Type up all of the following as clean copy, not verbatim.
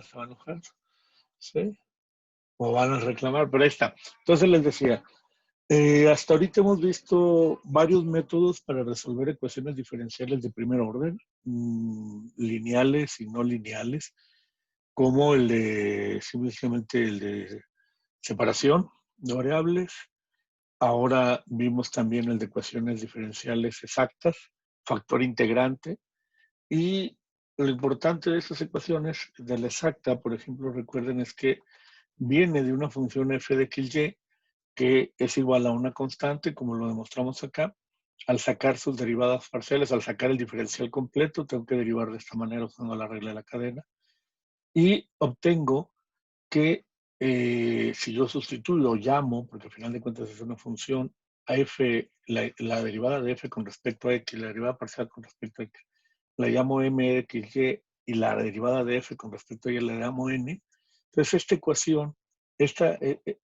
se va a enojar, ¿sí? O van a reclamar, pero ahí está. Entonces les decía, hasta ahorita hemos visto varios métodos para resolver ecuaciones diferenciales de primer orden, lineales y no lineales, como el de simplemente el de separación de variables. Ahora vimos también el de ecuaciones diferenciales exactas, factor integrante. Y lo importante de estas ecuaciones, de la exacta, por ejemplo, recuerden, es que viene de una función f de xy que es igual a una constante, como lo demostramos acá. Al sacar sus derivadas parciales, al sacar el diferencial completo, tengo que derivar de esta manera usando la regla de la cadena. Y obtengo que si yo sustituyo o llamo, porque al final de cuentas es una función, a f, la derivada de f con respecto a x, la derivada parcial con respecto a x, la llamo mxy y la derivada de f con respecto a y la llamo n. Entonces esta ecuación,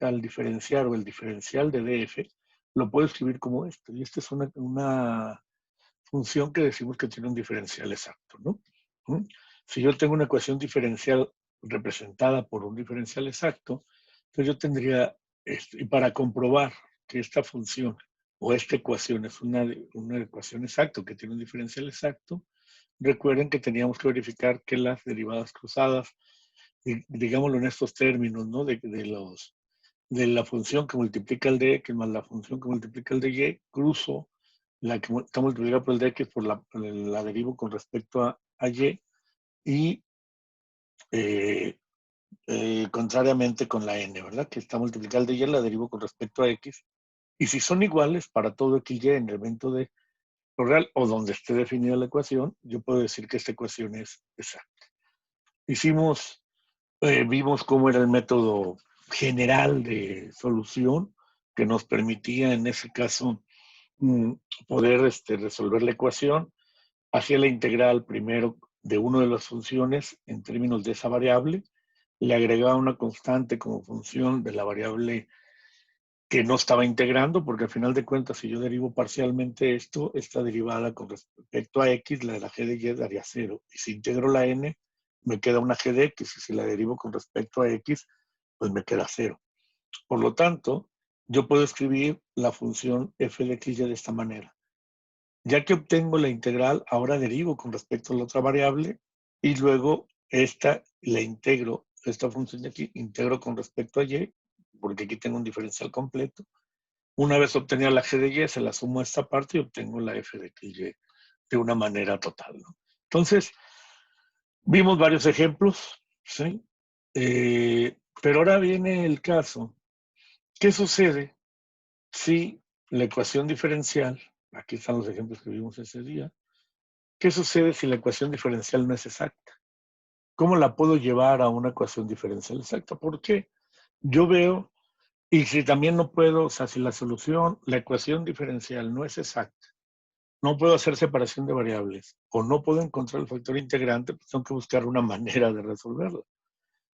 al diferenciar o el diferencial de df, lo puedo escribir como esto. Y esta es una función que decimos que tiene un diferencial exacto, ¿no? Si yo tengo una ecuación diferencial representada por un diferencial exacto, entonces yo tendría, y para comprobar que esta función o esta ecuación es una ecuación exacta que tiene un diferencial exacto, recuerden que teníamos que verificar que las derivadas cruzadas, digámoslo en estos términos, ¿no? De la función que multiplica el de x más la función que multiplica el de y, cruzo la que está multiplicada por el de x por la derivo con respecto a y contrariamente con la n, ¿verdad? Que está multiplicada el de y, la derivo con respecto a x. Y si son iguales para todo x y en el evento de lo real o donde esté definida la ecuación, yo puedo decir que esta ecuación es exacta. Vimos cómo era el método general de solución que nos permitía en ese caso poder resolver la ecuación. Hacía la integral primero de una de las funciones en términos de esa variable, le agregaba una constante como función de la variable que no estaba integrando, porque al final de cuentas, si yo derivo parcialmente esto, esta derivada con respecto a x, la de la g de y daría 0. Y si integro la n, me queda una g de x, y si la derivo con respecto a x, pues me queda 0. Por lo tanto, yo puedo escribir la función f de xy de esta manera. Ya que obtengo la integral, ahora derivo con respecto a la otra variable, y luego esta la integro, esta función de aquí, integro con respecto a y, porque aquí tengo un diferencial completo. Una vez obtenida la g de y, se la sumo a esta parte y obtengo la f de xy de una manera total, ¿no? Entonces, vimos varios ejemplos, ¿sí? Pero ahora viene el caso. ¿Qué sucede si la ecuación diferencial, aquí están los ejemplos que vimos ese día, qué sucede si la ecuación diferencial no es exacta? ¿Cómo la puedo llevar a una ecuación diferencial exacta? ¿Por qué? Yo veo, y si también no puedo, o sea, si la ecuación diferencial no es exacta, no puedo hacer separación de variables o no puedo encontrar el factor integrante, pues tengo que buscar una manera de resolverlo.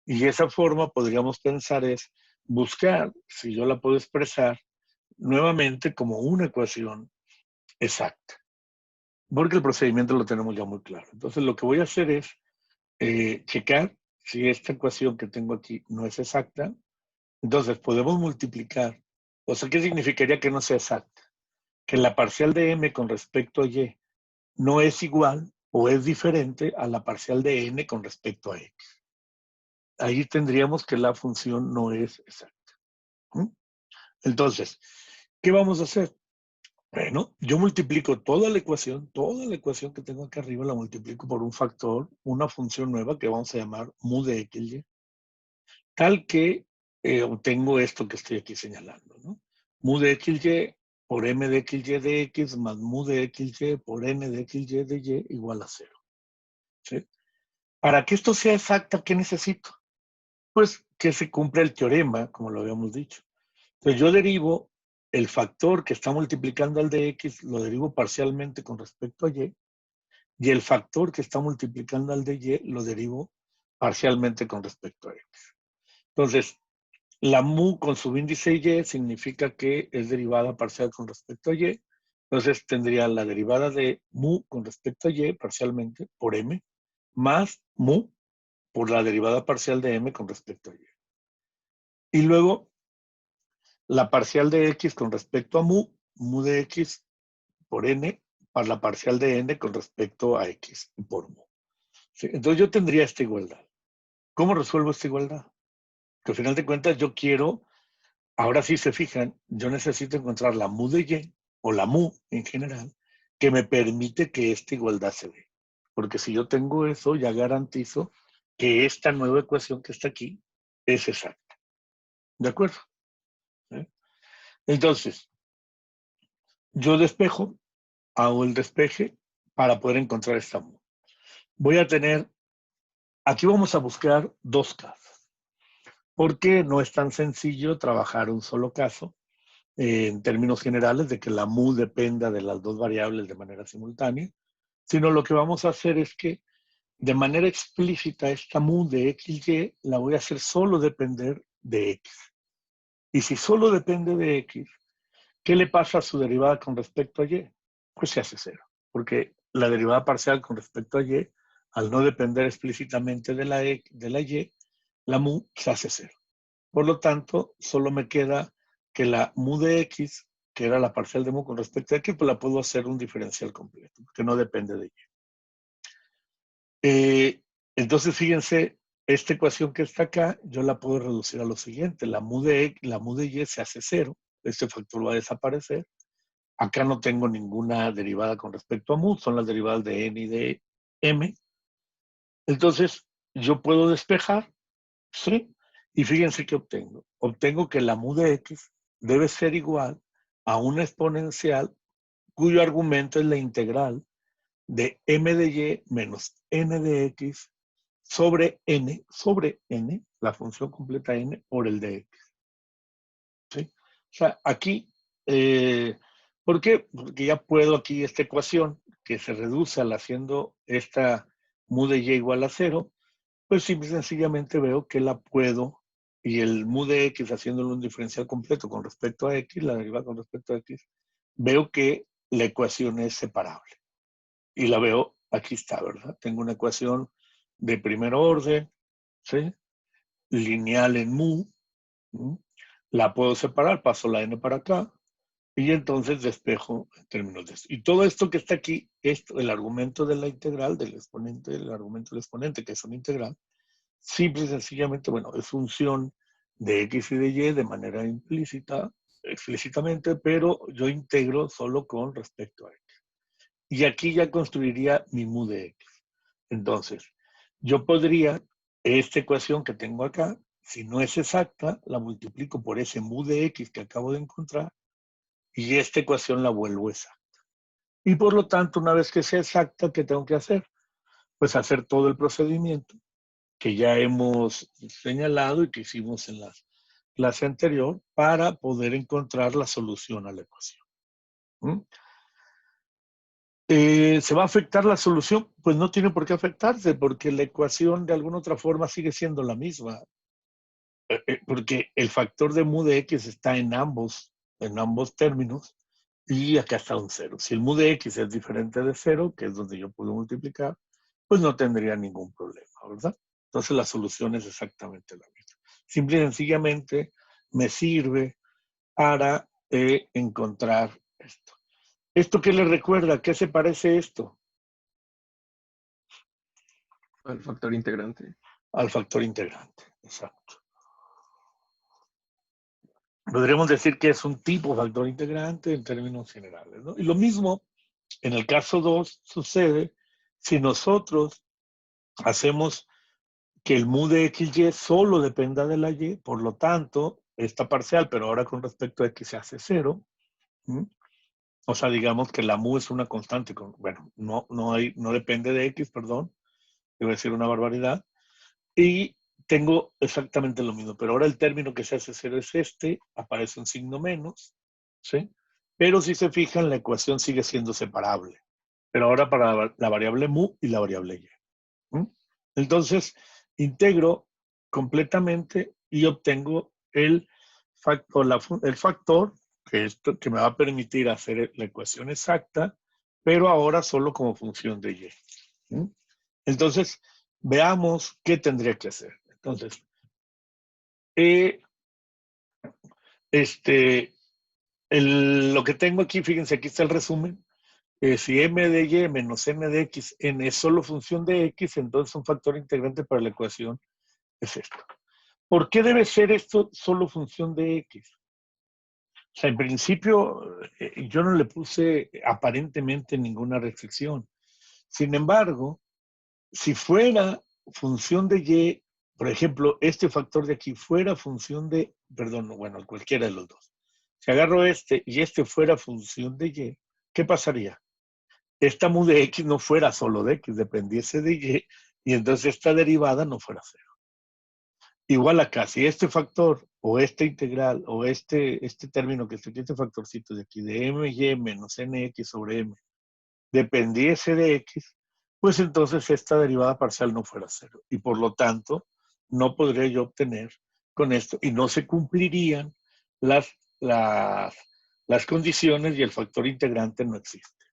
Y esa forma podríamos pensar es buscar si yo la puedo expresar nuevamente como una ecuación exacta. Porque el procedimiento lo tenemos ya muy claro. Entonces lo que voy a hacer es checar si esta ecuación que tengo aquí no es exacta. Entonces podemos multiplicar. O sea, ¿qué significaría que no sea exacta? Que la parcial de m con respecto a y no es igual o es diferente a la parcial de n con respecto a x. Ahí tendríamos que la función no es exacta. Entonces, ¿qué vamos a hacer? Bueno, yo multiplico toda la ecuación que tengo acá arriba, la multiplico por un factor, una función nueva que vamos a llamar mu de xy, tal que obtengo esto que estoy aquí señalando, ¿no? Mu de xy por m de xy de x más mu de xy por n de xy de y igual a 0. ¿Sí? Para que esto sea exacto, ¿qué necesito? Pues que se cumpla el teorema, como lo habíamos dicho. Entonces yo derivo el factor que está multiplicando al de x, lo derivo parcialmente con respecto a y el factor que está multiplicando al de y lo derivo parcialmente con respecto a x. Entonces, la mu con su índice y significa que es derivada parcial con respecto a y. Entonces tendría la derivada de mu con respecto a y parcialmente por m más mu por la derivada parcial de m con respecto a y. Y luego, la parcial de x con respecto a mu de x por n, para la parcial de n con respecto a x por mu. ¿Sí? Entonces yo tendría esta igualdad. ¿Cómo resuelvo esta igualdad? Que al final de cuentas yo quiero, ahora sí se fijan, yo necesito encontrar la mu de y, o la mu en general, que me permite que esta igualdad se dé. Porque si yo tengo eso, ya garantizo que esta nueva ecuación que está aquí es exacta. ¿De acuerdo? ¿Sí? Entonces, yo despejo, hago el despeje para poder encontrar esta mu. Voy a tener, aquí vamos a buscar dos casos, porque no es tan sencillo trabajar un solo caso en términos generales de que la mu dependa de las dos variables de manera simultánea, sino lo que vamos a hacer es que de manera explícita esta mu de xy la voy a hacer solo depender de x. Y si solo depende de x, ¿qué le pasa a su derivada con respecto a y? Pues se hace cero, porque la derivada parcial con respecto a y, al no depender explícitamente de la y, la mu se hace cero. Por lo tanto, solo me queda que la mu de x, que era la parcial de mu con respecto a x, pues la puedo hacer un diferencial completo, porque no depende de y. Entonces, fíjense, esta ecuación que está acá, yo la puedo reducir a lo siguiente. La mu de y se hace cero. Este factor va a desaparecer. Acá no tengo ninguna derivada con respecto a mu, son las derivadas de n y de m. Entonces, yo puedo despejar, ¿sí? Y fíjense qué obtengo. Obtengo que la mu de x debe ser igual a una exponencial cuyo argumento es la integral de m de y menos n de x sobre n, la función completa n, por el de x. ¿Sí? O sea, aquí, ¿por qué? Porque ya puedo aquí esta ecuación que se reduce al haciendo esta mu de y igual a 0, pues simple y sencillamente veo que la puedo, y el mu de x haciéndolo un diferencial completo con respecto a x, la derivada con respecto a x, veo que la ecuación es separable. Y la veo, aquí está, ¿verdad? Tengo una ecuación de primer orden, ¿sí? Lineal en mu, ¿sí? La puedo separar, paso la n para acá, y entonces despejo en términos de esto. Y todo esto que está aquí, esto, el argumento de la integral, del exponente, el argumento del exponente, que es una integral, simple y sencillamente, bueno, es función de x y de y de manera implícita, explícitamente, pero yo integro solo con respecto a x. Y aquí ya construiría mi mu de x. Entonces, yo podría, esta ecuación que tengo acá, si no es exacta, la multiplico por ese mu de x que acabo de encontrar y esta ecuación la vuelvo exacta. Y por lo tanto, una vez que sea exacta, ¿qué tengo que hacer? Pues hacer todo el procedimiento que ya hemos señalado y que hicimos en la clase anterior para poder encontrar la solución a la ecuación. ¿Mm? ¿Se va a afectar la solución? Pues no tiene por qué afectarse, porque la ecuación de alguna otra forma sigue siendo la misma. Porque el factor de mu de x está en ambos términos, y acá está un cero. Si el mu de x es diferente de cero, que es donde yo puedo multiplicar, pues no tendría ningún problema, ¿verdad? Entonces la solución es exactamente la misma. Simple y sencillamente me sirve para encontrar esto. ¿Esto qué le recuerda? ¿Qué se parece esto? Al factor integrante. Al factor integrante, exacto. Podríamos decir que es un tipo factor integrante en términos generales, ¿no? Y lo mismo en el caso 2 sucede si nosotros hacemos que el mu de xy solo dependa de la y, por lo tanto, esta parcial, pero ahora con respecto a x se hace 0. ¿Mm? O sea, digamos que la mu es una constante, bueno, no depende de x, perdón, iba a decir una barbaridad, y tengo exactamente lo mismo, pero ahora el término que se hace 0 es este, aparece un signo menos, ¿sí? Pero si se fijan, la ecuación sigue siendo separable, pero ahora para la variable mu y la variable y. ¿Mm? Entonces, integro completamente y obtengo el factor que me va a permitir hacer la ecuación exacta, pero ahora solo como función de y. ¿Mm? Entonces, Veamos qué tendría que hacer. Entonces, lo que tengo aquí, fíjense, aquí está el resumen. Si m de y menos n de x, n es solo función de x, entonces un factor integrante para la ecuación es esto. ¿Por qué debe ser esto solo función de x? O sea, en principio, yo no le puse aparentemente ninguna restricción. Sin embargo, si fuera función de y, por ejemplo, este factor de aquí fuera función de, perdón, bueno, cualquiera de los dos. Si agarro este y este fuera función de y, ¿qué pasaría? Esta mu de x no fuera solo de x, dependiese de y entonces esta derivada no fuera cero. Igual acá, si este factor o esta integral o este término que está aquí, este factorcito de aquí, de my menos nx sobre m, dependiese de x, pues entonces esta derivada parcial no fuera cero. Y por lo tanto, no podría yo obtener con esto y no se cumplirían las, las, las condiciones y el factor integrante no existe.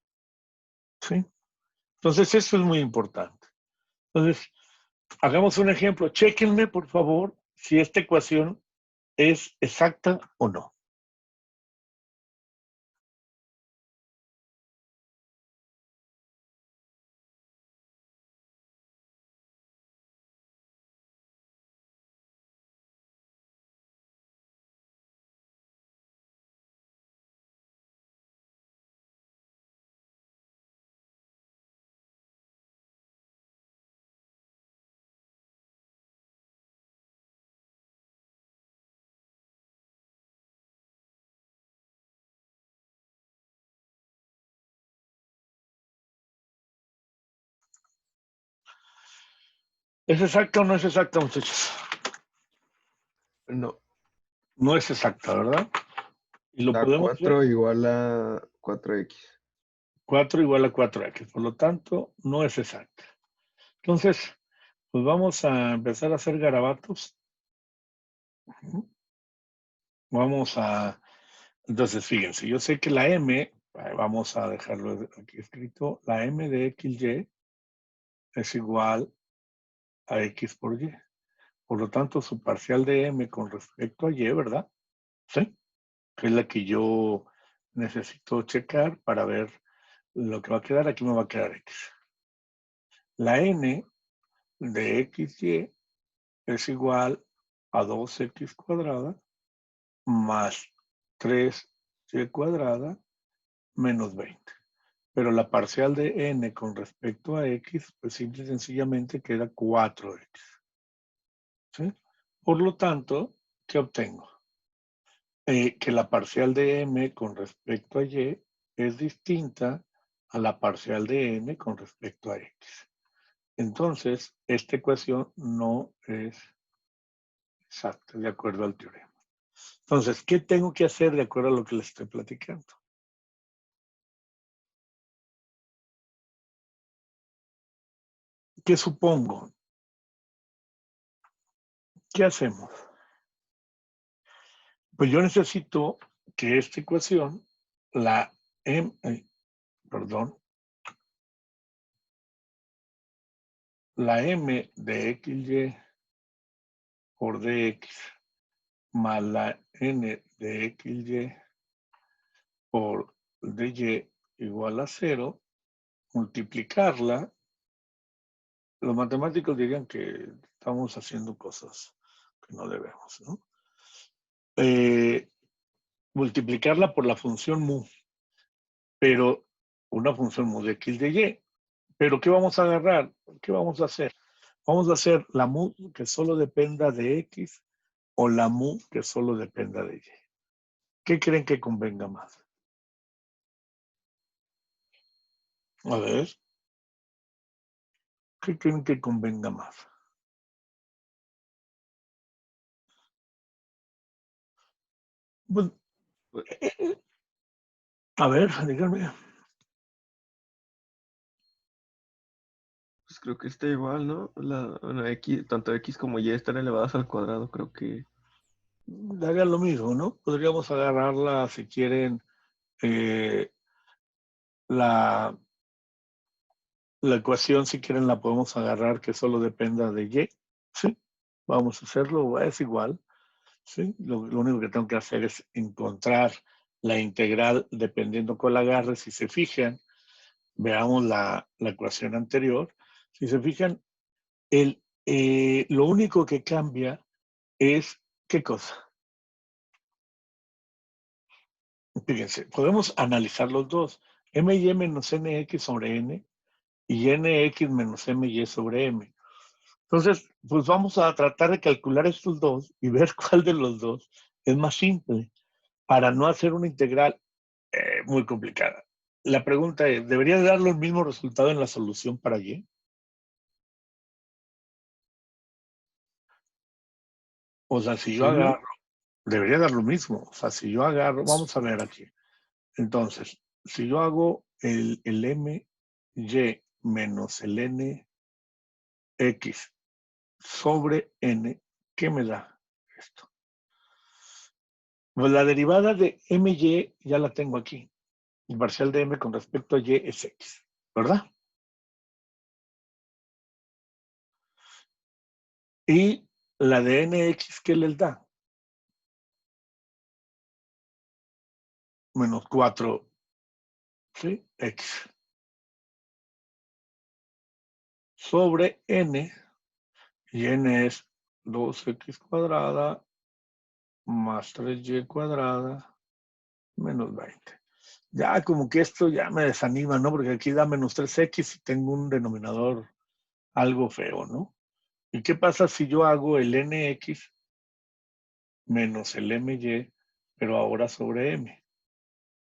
¿Sí? Entonces, eso es muy importante. Entonces, hagamos un ejemplo. Chéquenme, por favor, si esta ecuación es exacta o no. ¿Es exacta o no es exacta, muchachos? No, No es exacta, ¿verdad? Y lo da podemos ver. 4 igual a 4x. 4 igual a 4x. Por lo tanto, no es exacta. Entonces, pues vamos a empezar a hacer garabatos. Vamos a... Entonces, fíjense, yo sé que la m, vamos a dejarlo aquí escrito, la m de xy es igual a x por y. Por lo tanto, su parcial de m con respecto a y, ¿verdad? Sí, que es la que yo necesito checar para ver lo que va a quedar. Aquí me va a quedar x. La n de xy es igual a 2x cuadrada más 3y cuadrada menos 20. Pero la parcial de n con respecto a x, pues simple y sencillamente queda 4x. ¿Sí? Por lo tanto, ¿qué obtengo? Que la parcial de m con respecto a y es distinta a la parcial de n con respecto a x. Entonces, esta ecuación no es exacta de acuerdo al teorema. Entonces, ¿qué tengo que hacer de acuerdo a lo que les estoy platicando? ¿Qué supongo? ¿Qué hacemos? Pues yo necesito que esta ecuación, la m, perdón, la m de xy por dx más la n de xy por dy igual a 0, multiplicarla. Los matemáticos dirían que estamos haciendo cosas que no debemos, ¿no? Multiplicarla por la función mu, pero una función mu de x de y. Pero ¿qué vamos a agarrar? ¿Qué vamos a hacer? Vamos a hacer la mu que solo dependa de x o la mu que solo dependa de y. ¿Qué creen que convenga más? A ver, ¿qué creen que convenga más? Pues, Pues a ver, díganme. creo que está igual, ¿no? Bueno, x, tanto x como y están elevadas al cuadrado, creo que Haría lo mismo, ¿no? Podríamos agarrarla, si quieren, eh, la La ecuación, si quieren, la podemos agarrar que solo dependa de y. ¿Sí? Vamos a hacerlo, es igual. ¿Sí? Lo único que tengo que hacer es encontrar la integral dependiendo cuál agarre. Si se fijan, veamos la ecuación anterior. Si se fijan, lo único que cambia es, ¿qué cosa? Fíjense, podemos analizar los dos. My menos nx sobre n y nx menos my sobre m. Entonces, pues vamos a tratar de calcular estos dos y ver cuál de los dos es más simple para no hacer una integral muy complicada. La pregunta es, ¿debería dar el mismo resultado en la solución para y? O sea, si yo Sí, ¿no? agarro, debería dar lo mismo. O sea, si yo agarro, vamos a ver aquí. Entonces, si yo hago el my menos el nx sobre n, ¿qué me da esto? Pues la derivada de my ya la tengo aquí. El parcial de m con respecto a y es x, ¿verdad? Y la de nx, ¿qué les da? Menos 4, ¿sí? X sobre n, y n es 2x cuadrada más 3y cuadrada menos 20. Ya como que esto ya me desanima, ¿no? Porque aquí da menos 3x y tengo un denominador algo feo, ¿no? ¿Y qué pasa si yo hago el nx menos el my, pero ahora sobre m?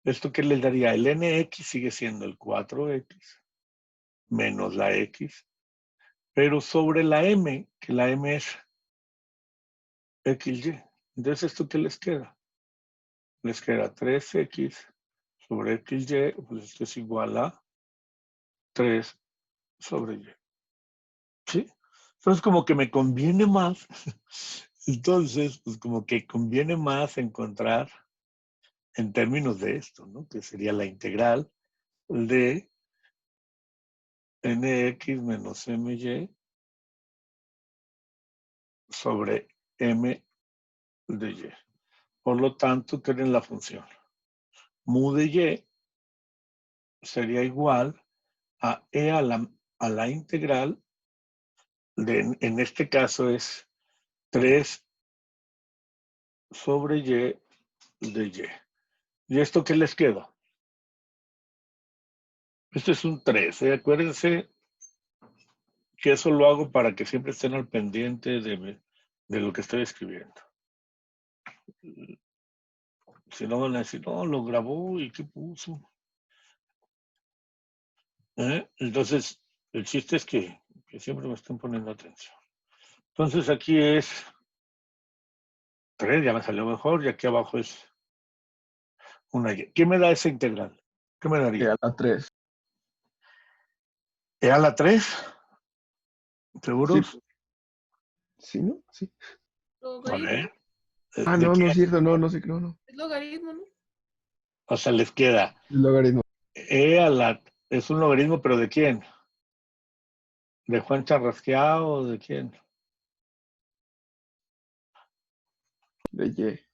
¿Esto qué les daría? El nx sigue siendo el 4x menos la x, pero sobre la m, que la m es xy. Entonces, ¿esto qué les queda? Les queda 3x sobre xy, pues esto es igual a 3 sobre y. ¿Sí? Entonces, como que me conviene más. Entonces, pues como que conviene más encontrar en términos de esto, ¿no? Que sería la integral de nx menos my sobre m de y. Por lo tanto, tienen la función. Mu de y sería igual a e a la integral de, en este caso es 3 sobre y de y. ¿Y esto qué les queda? Este es un 3. Acuérdense que eso lo hago para que siempre estén al pendiente de lo que estoy escribiendo. Si no van a decir, no, lo grabó y qué puso. Entonces, el chiste es que siempre me estén poniendo atención. Entonces aquí es 3, ya me salió mejor, y aquí abajo es una y. ¿Qué me da esa integral? ¿Qué me daría? A la 3. ¿E a la 3? Sí, ¿Seguros? sí, ¿no? Sí. A ver, Logaritmo. Ah, ¿de no, qué? no es cierto, no, no sé, no, no. Es logaritmo, ¿no? O sea, les queda El logaritmo E a la, es un logaritmo, pero ¿de quién? ¿De Juan Charrasqueado o de quién? de Y.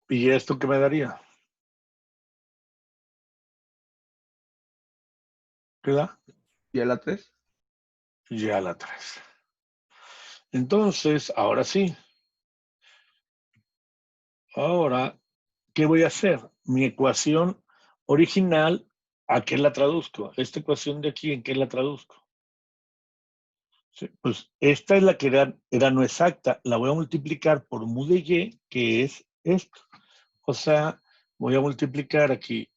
¿Y esto qué me daría? ¿Qué da? ¿Y a la 3? Y a la 3. Entonces, ahora sí. Ahora, ¿qué voy a hacer? Mi ecuación original, ¿a qué la traduzco? Esta ecuación de aquí, ¿en qué la traduzco? Sí, pues esta es la que era no exacta. La voy a multiplicar por mu de y, que es esto. O sea, voy a multiplicar aquí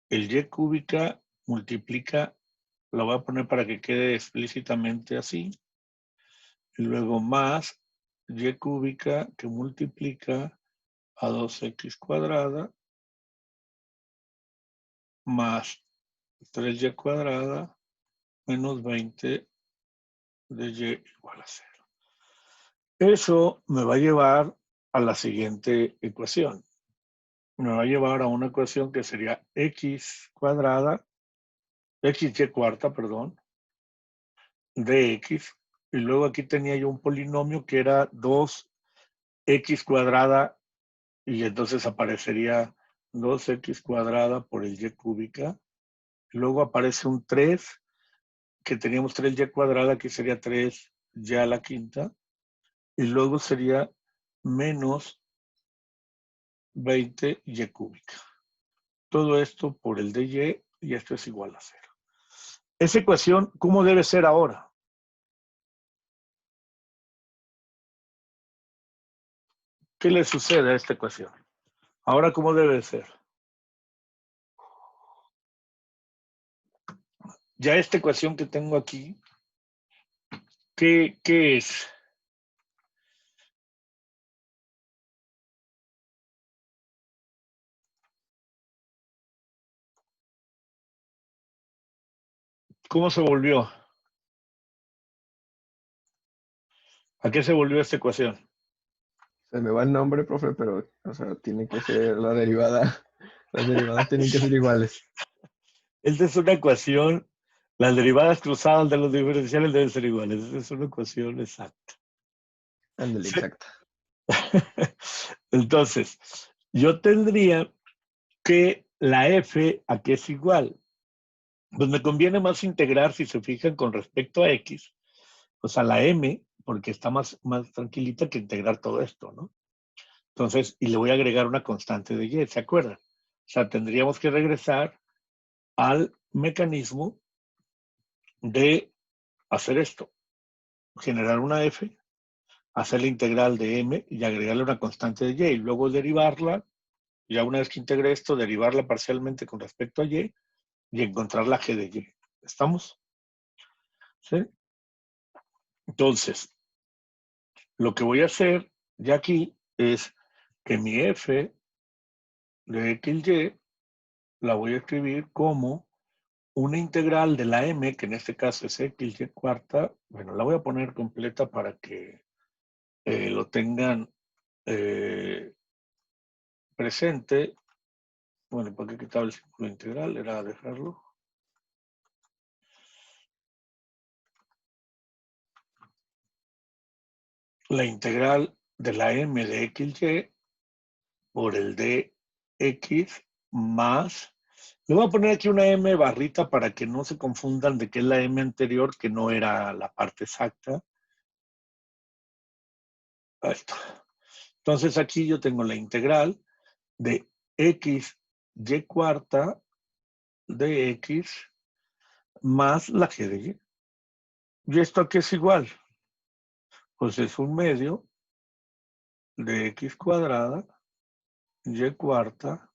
el y cúbica, multiplica, la voy a poner para que quede explícitamente así. Y luego más y cúbica que multiplica a 2x cuadrada más 3y cuadrada menos 20 de y igual a 0. Eso me va a llevar a la siguiente ecuación. Me va a llevar a una ecuación que sería x cuadrada, xy cuarta, perdón, dx, y luego aquí tenía yo un polinomio que era 2x cuadrada, y entonces aparecería 2x cuadrada por el y cúbica. Luego aparece un 3, que teníamos 3y cuadrada, aquí sería 3y a la quinta, y luego sería menos 20y cúbica. Todo esto por el de y esto es igual a 0. Esa ecuación, ¿cómo debe ser ahora? ¿Qué le sucede a esta ecuación? Ahora, ¿cómo debe ser? Ya esta ecuación que tengo aquí, ¿qué es? ¿Cómo se volvió? ¿A qué se volvió esta ecuación? Se me va el nombre, profe, pero, o sea, tiene que ser la derivada. Las derivadas tienen que ser iguales. Esta es una ecuación, las derivadas cruzadas de los diferenciales deben ser iguales. Esta es una ecuación exacta. Ándale, Sí. exacto. Entonces, yo tendría que la f a qué es igual. Pues me conviene más integrar, si se fijan, con respecto a x, pues a la m, porque está más tranquilita que integrar todo esto, ¿no? Entonces, y le voy a agregar una constante de y, ¿se acuerdan? O sea, tendríamos que regresar al mecanismo de hacer esto, generar una f, hacer la integral de m y agregarle una constante de y, y luego derivarla, ya una vez que integre esto, derivarla parcialmente con respecto a y encontrar la g de y. ¿Estamos? ¿Sí? Entonces, lo que voy a hacer ya aquí es que mi f de xy la voy a escribir como una integral de la m, que en este caso es xy cuarta. Bueno, la voy a poner completa para que lo tengan presente. Bueno, ¿para qué quitaba el círculo integral? Era dejarlo. La integral de la m de xy por el de x más. Le voy a poner aquí una m barrita para que no se confundan de que es la m anterior, que no era la parte exacta. Ahí está. Entonces aquí yo tengo la integral de x y cuarta de x más la g de y. ¿Y esto aquí es igual? Pues es un medio de x cuadrada y cuarta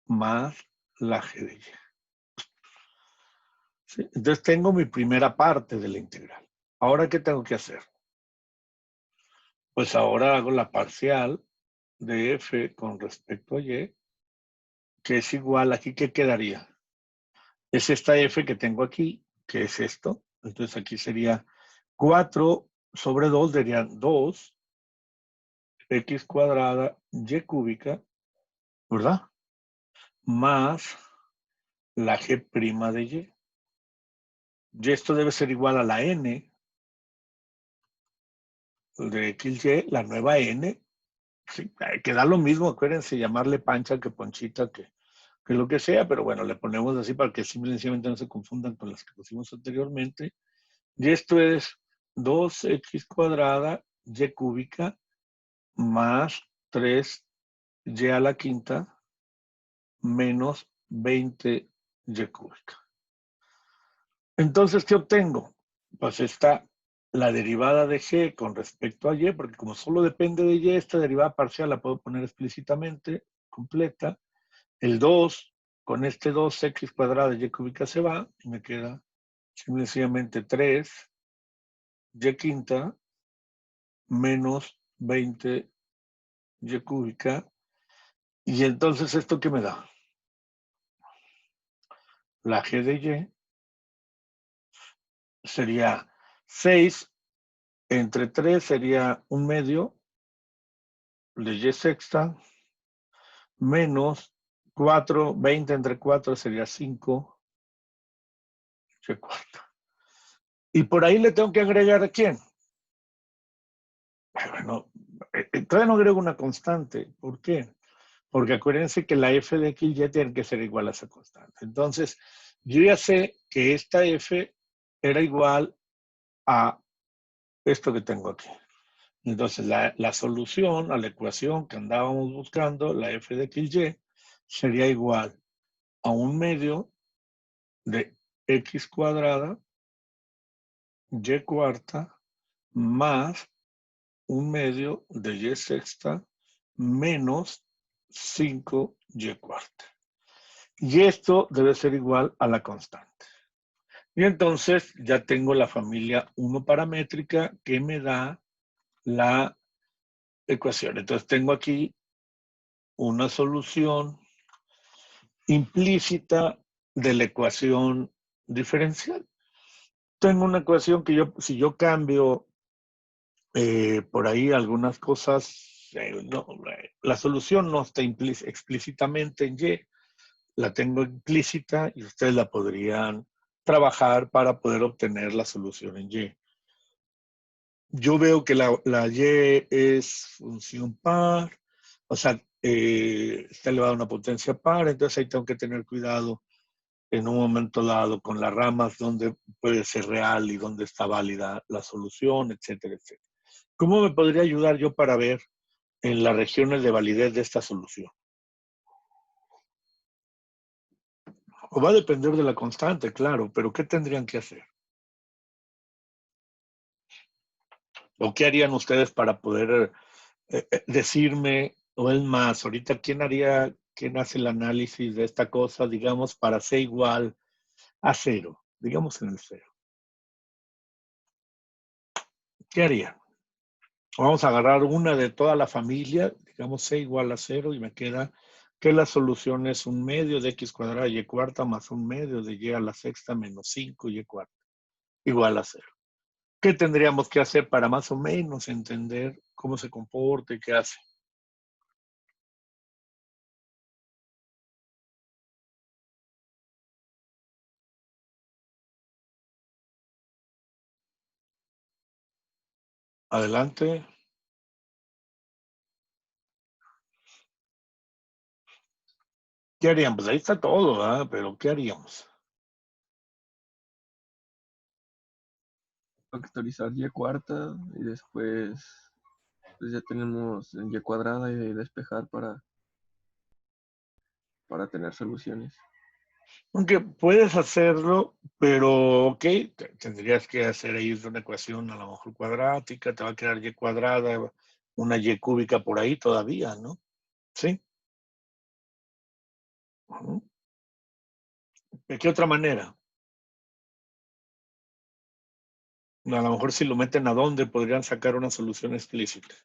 más la g de y. ¿Sí? Entonces tengo mi primera parte de la integral. Ahora, ¿qué tengo que hacer? Pues ahora hago la parcial de f con respecto a y, que es igual, aquí, ¿qué quedaría? Es esta f que tengo aquí, que es esto. Entonces aquí sería 4 sobre 2, serían 2 x cuadrada y cúbica, ¿verdad? Más la g' de y. Y esto debe ser igual a la n de xy, la nueva n. Sí, que da lo mismo, acuérdense, llamarle pancha que ponchita, que lo que sea, pero bueno, le ponemos así para que simplemente no se confundan con las que pusimos anteriormente. Y esto es 2x cuadrada y cúbica más 3y a la quinta menos 20y cúbica. Entonces, ¿qué obtengo? Pues está la derivada de g con respecto a y, porque como solo depende de y, esta derivada parcial la puedo poner explícitamente, completa. El 2 con este 2x cuadrada y cúbica se va y me queda sencillamente 3 y quinta menos 20 y cúbica. Y entonces, ¿esto qué me da? La g de y sería 6 entre 3 sería un medio de y sexta menos 4, 20 entre 4 sería 5 y cuarta. Y por ahí le tengo que agregar a quién. Bueno, todavía no agrego una constante. ¿Por qué? Porque acuérdense que la f de x y tiene que ser igual a esa constante. Entonces, yo ya sé que esta f era igual a esto que tengo aquí. Entonces, la solución a la ecuación que andábamos buscando, la f de x y, sería igual a 1/2 de x cuadrada y cuarta más 1/2 de y sexta menos 5y cuarta. Y esto debe ser igual a la constante. Y entonces ya tengo la familia 1 paramétrica que me da la ecuación. Entonces tengo aquí una solución implícita de la ecuación diferencial. Tengo una ecuación que si yo cambio por ahí algunas cosas, la solución no está explícitamente en Y, la tengo implícita y ustedes la podrían trabajar para poder obtener la solución en Y. Yo veo que la Y es función par, o sea, está elevada a una potencia par, entonces ahí tengo que tener cuidado en un momento dado con las ramas donde puede ser real y donde está válida la solución, etcétera, etcétera. ¿Cómo me podría ayudar yo para ver en las regiones de validez de esta solución? O va a depender de la constante, claro, pero ¿qué tendrían que hacer? ¿O qué harían ustedes para poder decirme, o es más, ahorita quién hace el análisis de esta cosa, digamos, para ser igual a 0, digamos en el 0? ¿Qué harían? Vamos a agarrar una de toda la familia, digamos C igual a 0, y me queda que la solución es 1/2 de x cuadrada y cuarta más 1/2 de y a la sexta menos 5 y cuarta igual a 0. ¿Qué tendríamos que hacer para más o menos entender cómo se comporta y qué hace? Adelante. ¿Qué haríamos? Pues ahí está todo, ¿verdad? Pero ¿qué haríamos? Factorizar y cuarta y después pues ya tenemos en y cuadrada y despejar para tener soluciones. Aunque puedes hacerlo, pero ok, tendrías que hacer ahí una ecuación a lo mejor cuadrática, te va a quedar y cuadrada, una y cúbica por ahí todavía, ¿no? ¿Sí? ¿De qué otra manera? A lo mejor si lo meten a dónde podrían sacar una solución explícita.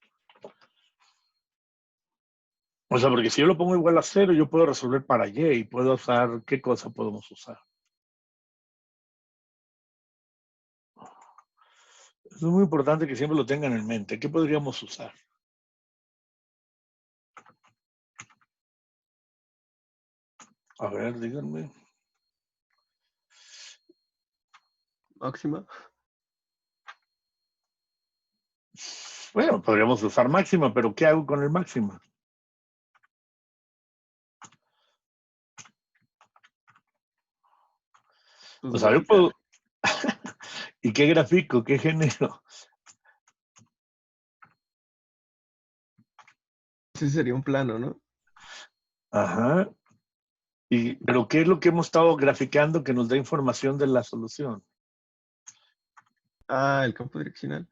O sea, porque si yo lo pongo igual a 0, yo puedo resolver para y puedo usar, ¿qué cosa podemos usar? Es muy importante que siempre lo tengan en mente. ¿Qué podríamos usar? A ver, díganme. Máxima. Bueno, podríamos usar máxima, pero ¿qué hago con el máxima? Pues O sea, yo graficar. puedo... ¿Y qué gráfico? ¿Qué género? Ese sería un plano, ¿no? Ajá. ¿Pero qué es lo que hemos estado graficando que nos da información de la solución? Ah, el campo direccional.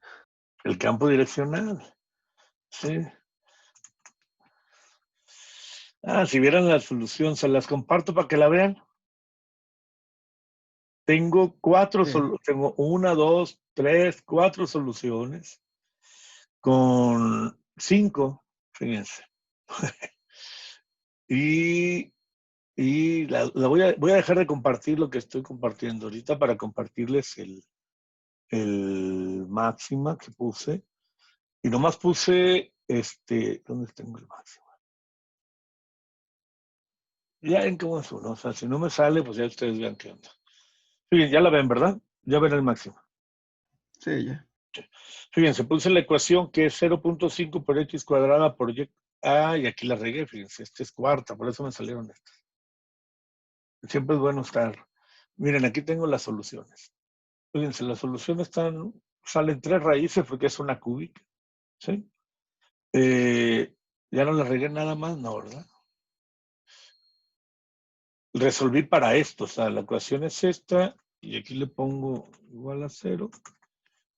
El campo direccional. Sí. Si vieran la solución, se las comparto para que la vean. Tengo Sí. tengo 1, 2, 3, 4 soluciones con 5, fíjense. Y, voy a dejar de compartir lo que estoy compartiendo ahorita para compartirles el máxima que puse. Y nomás puse, ¿dónde tengo el máximo? Ya ven cómo es uno, o sea, si no me sale, pues ya ustedes vean qué onda. Fíjense, ya la ven, ¿verdad? Ya ven el máximo. Sí, ya. Fíjense, puse la ecuación que es 0.5 por x cuadrada por y. Ah, y aquí la regué, fíjense, esta es cuarta, por eso me salieron estas. Siempre es bueno estar. Miren, aquí tengo las soluciones. Fíjense, las soluciones salen 3 raíces porque es una cúbica, ¿sí? Ya no la regué nada más, no, ¿verdad? Resolví para esto, o sea, la ecuación es esta, y aquí le pongo igual a 0,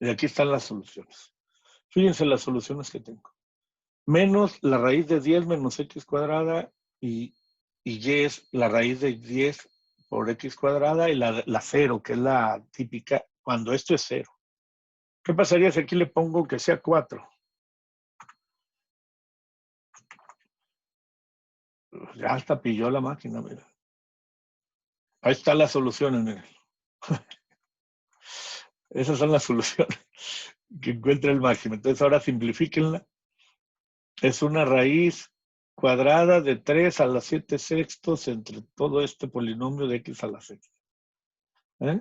y aquí están las soluciones. Fíjense las soluciones que tengo. Menos la raíz de 10 menos x cuadrada, y y es la raíz de 10 por x cuadrada, y la 0, que es la típica, cuando esto es 0. ¿Qué pasaría si aquí le pongo que sea 4? Ya hasta pilló la máquina, mira. Ahí están las soluciones, miren. Esas son las soluciones que encuentra el máximo. Entonces ahora simplifíquenla. Es una raíz cuadrada de 3 a la 7 sextos entre todo este polinomio de x a la sexta. ¿Eh?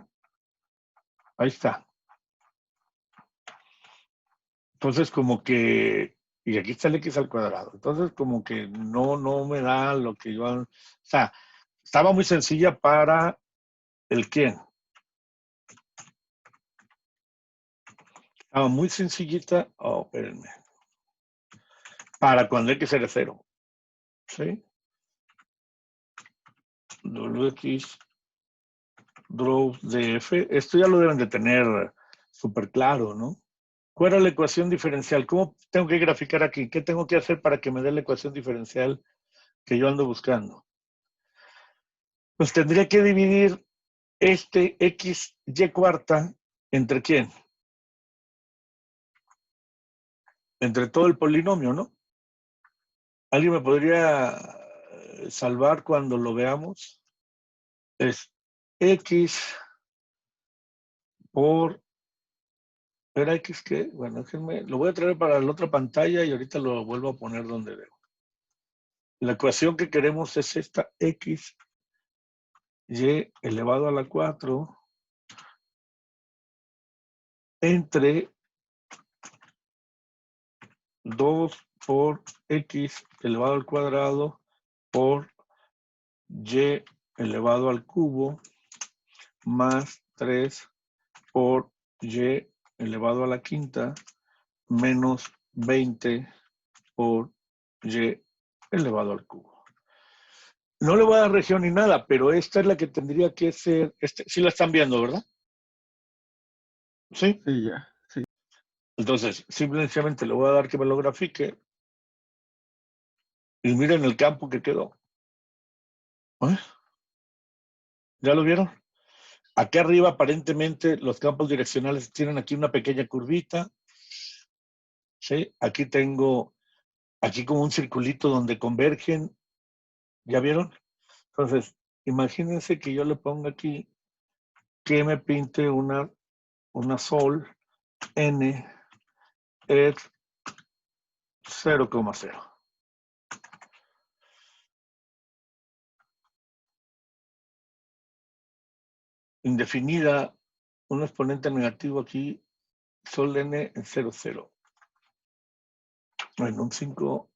Ahí está. Entonces como que, y aquí está el x al cuadrado. Entonces como que no me da lo que yo, o sea, estaba muy sencilla para el quién. Estaba muy sencillita, espérenme, para cuando x era 0. ¿Sí? Wx draw df, esto ya lo deben de tener súper claro, ¿no? ¿Cuál era la ecuación diferencial? ¿Cómo tengo que graficar aquí? ¿Qué tengo que hacer para que me dé la ecuación diferencial que yo ando buscando? Pues tendría que dividir este x y cuarta entre quién? Entre todo el polinomio, ¿no? ¿Alguien me podría salvar cuando lo veamos? Es x por... ¿Era x qué? Bueno, déjenme, lo voy a traer para la otra pantalla y ahorita lo vuelvo a poner donde debo. La ecuación que queremos es esta x y elevado a la 4 entre 2 por x elevado al cuadrado por y elevado al cubo más 3 por y elevado a la quinta menos 20 por y elevado al cubo. No le voy a dar región ni nada, pero esta es la que tendría que ser, sí la están viendo, ¿verdad? ¿Sí? Sí, ya. Sí. Entonces, simplemente le voy a dar que me lo grafique y miren el campo que quedó. ¿Eh? ¿Ya lo vieron? Aquí arriba aparentemente los campos direccionales tienen aquí una pequeña curvita. ¿Sí? Aquí tengo, aquí como un circulito donde convergen. ¿Ya vieron? Entonces, imagínense que yo le pongo aquí que me pinte una sol n es 0,0. Indefinida, un exponente negativo aquí, sol n en 0,0. Bueno, un 5,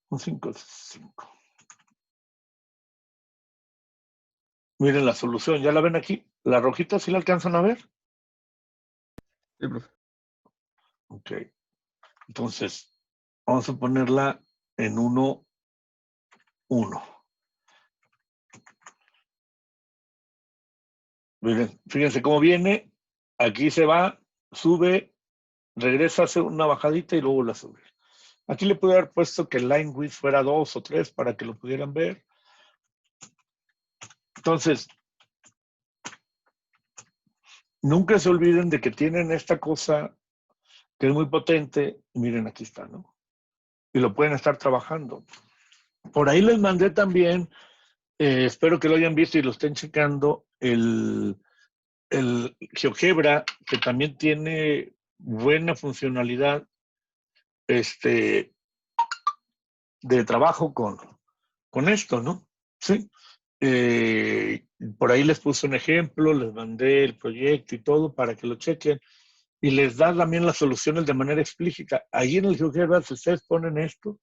un 5 es 5. Miren la solución, ¿ya la ven aquí? ¿La rojita sí la alcanzan a ver? Sí, profe. Ok. Entonces, vamos a ponerla en 1, 1. Miren, fíjense cómo viene. Aquí se va, sube, regresa, hace una bajadita y luego la sube. Aquí le pude haber puesto que el line width fuera 2 o 3 para que lo pudieran ver. Entonces, nunca se olviden de que tienen esta cosa que es muy potente. Miren, aquí está, ¿no? Y lo pueden estar trabajando. Por ahí les mandé también, espero que lo hayan visto y lo estén checando, el GeoGebra, que también tiene buena funcionalidad de trabajo con esto, ¿no? Sí. Por ahí les puse un ejemplo, les mandé el proyecto y todo para que lo chequen y les da también las soluciones de manera explícita. Ahí en el GeoGebra, si ustedes ponen esto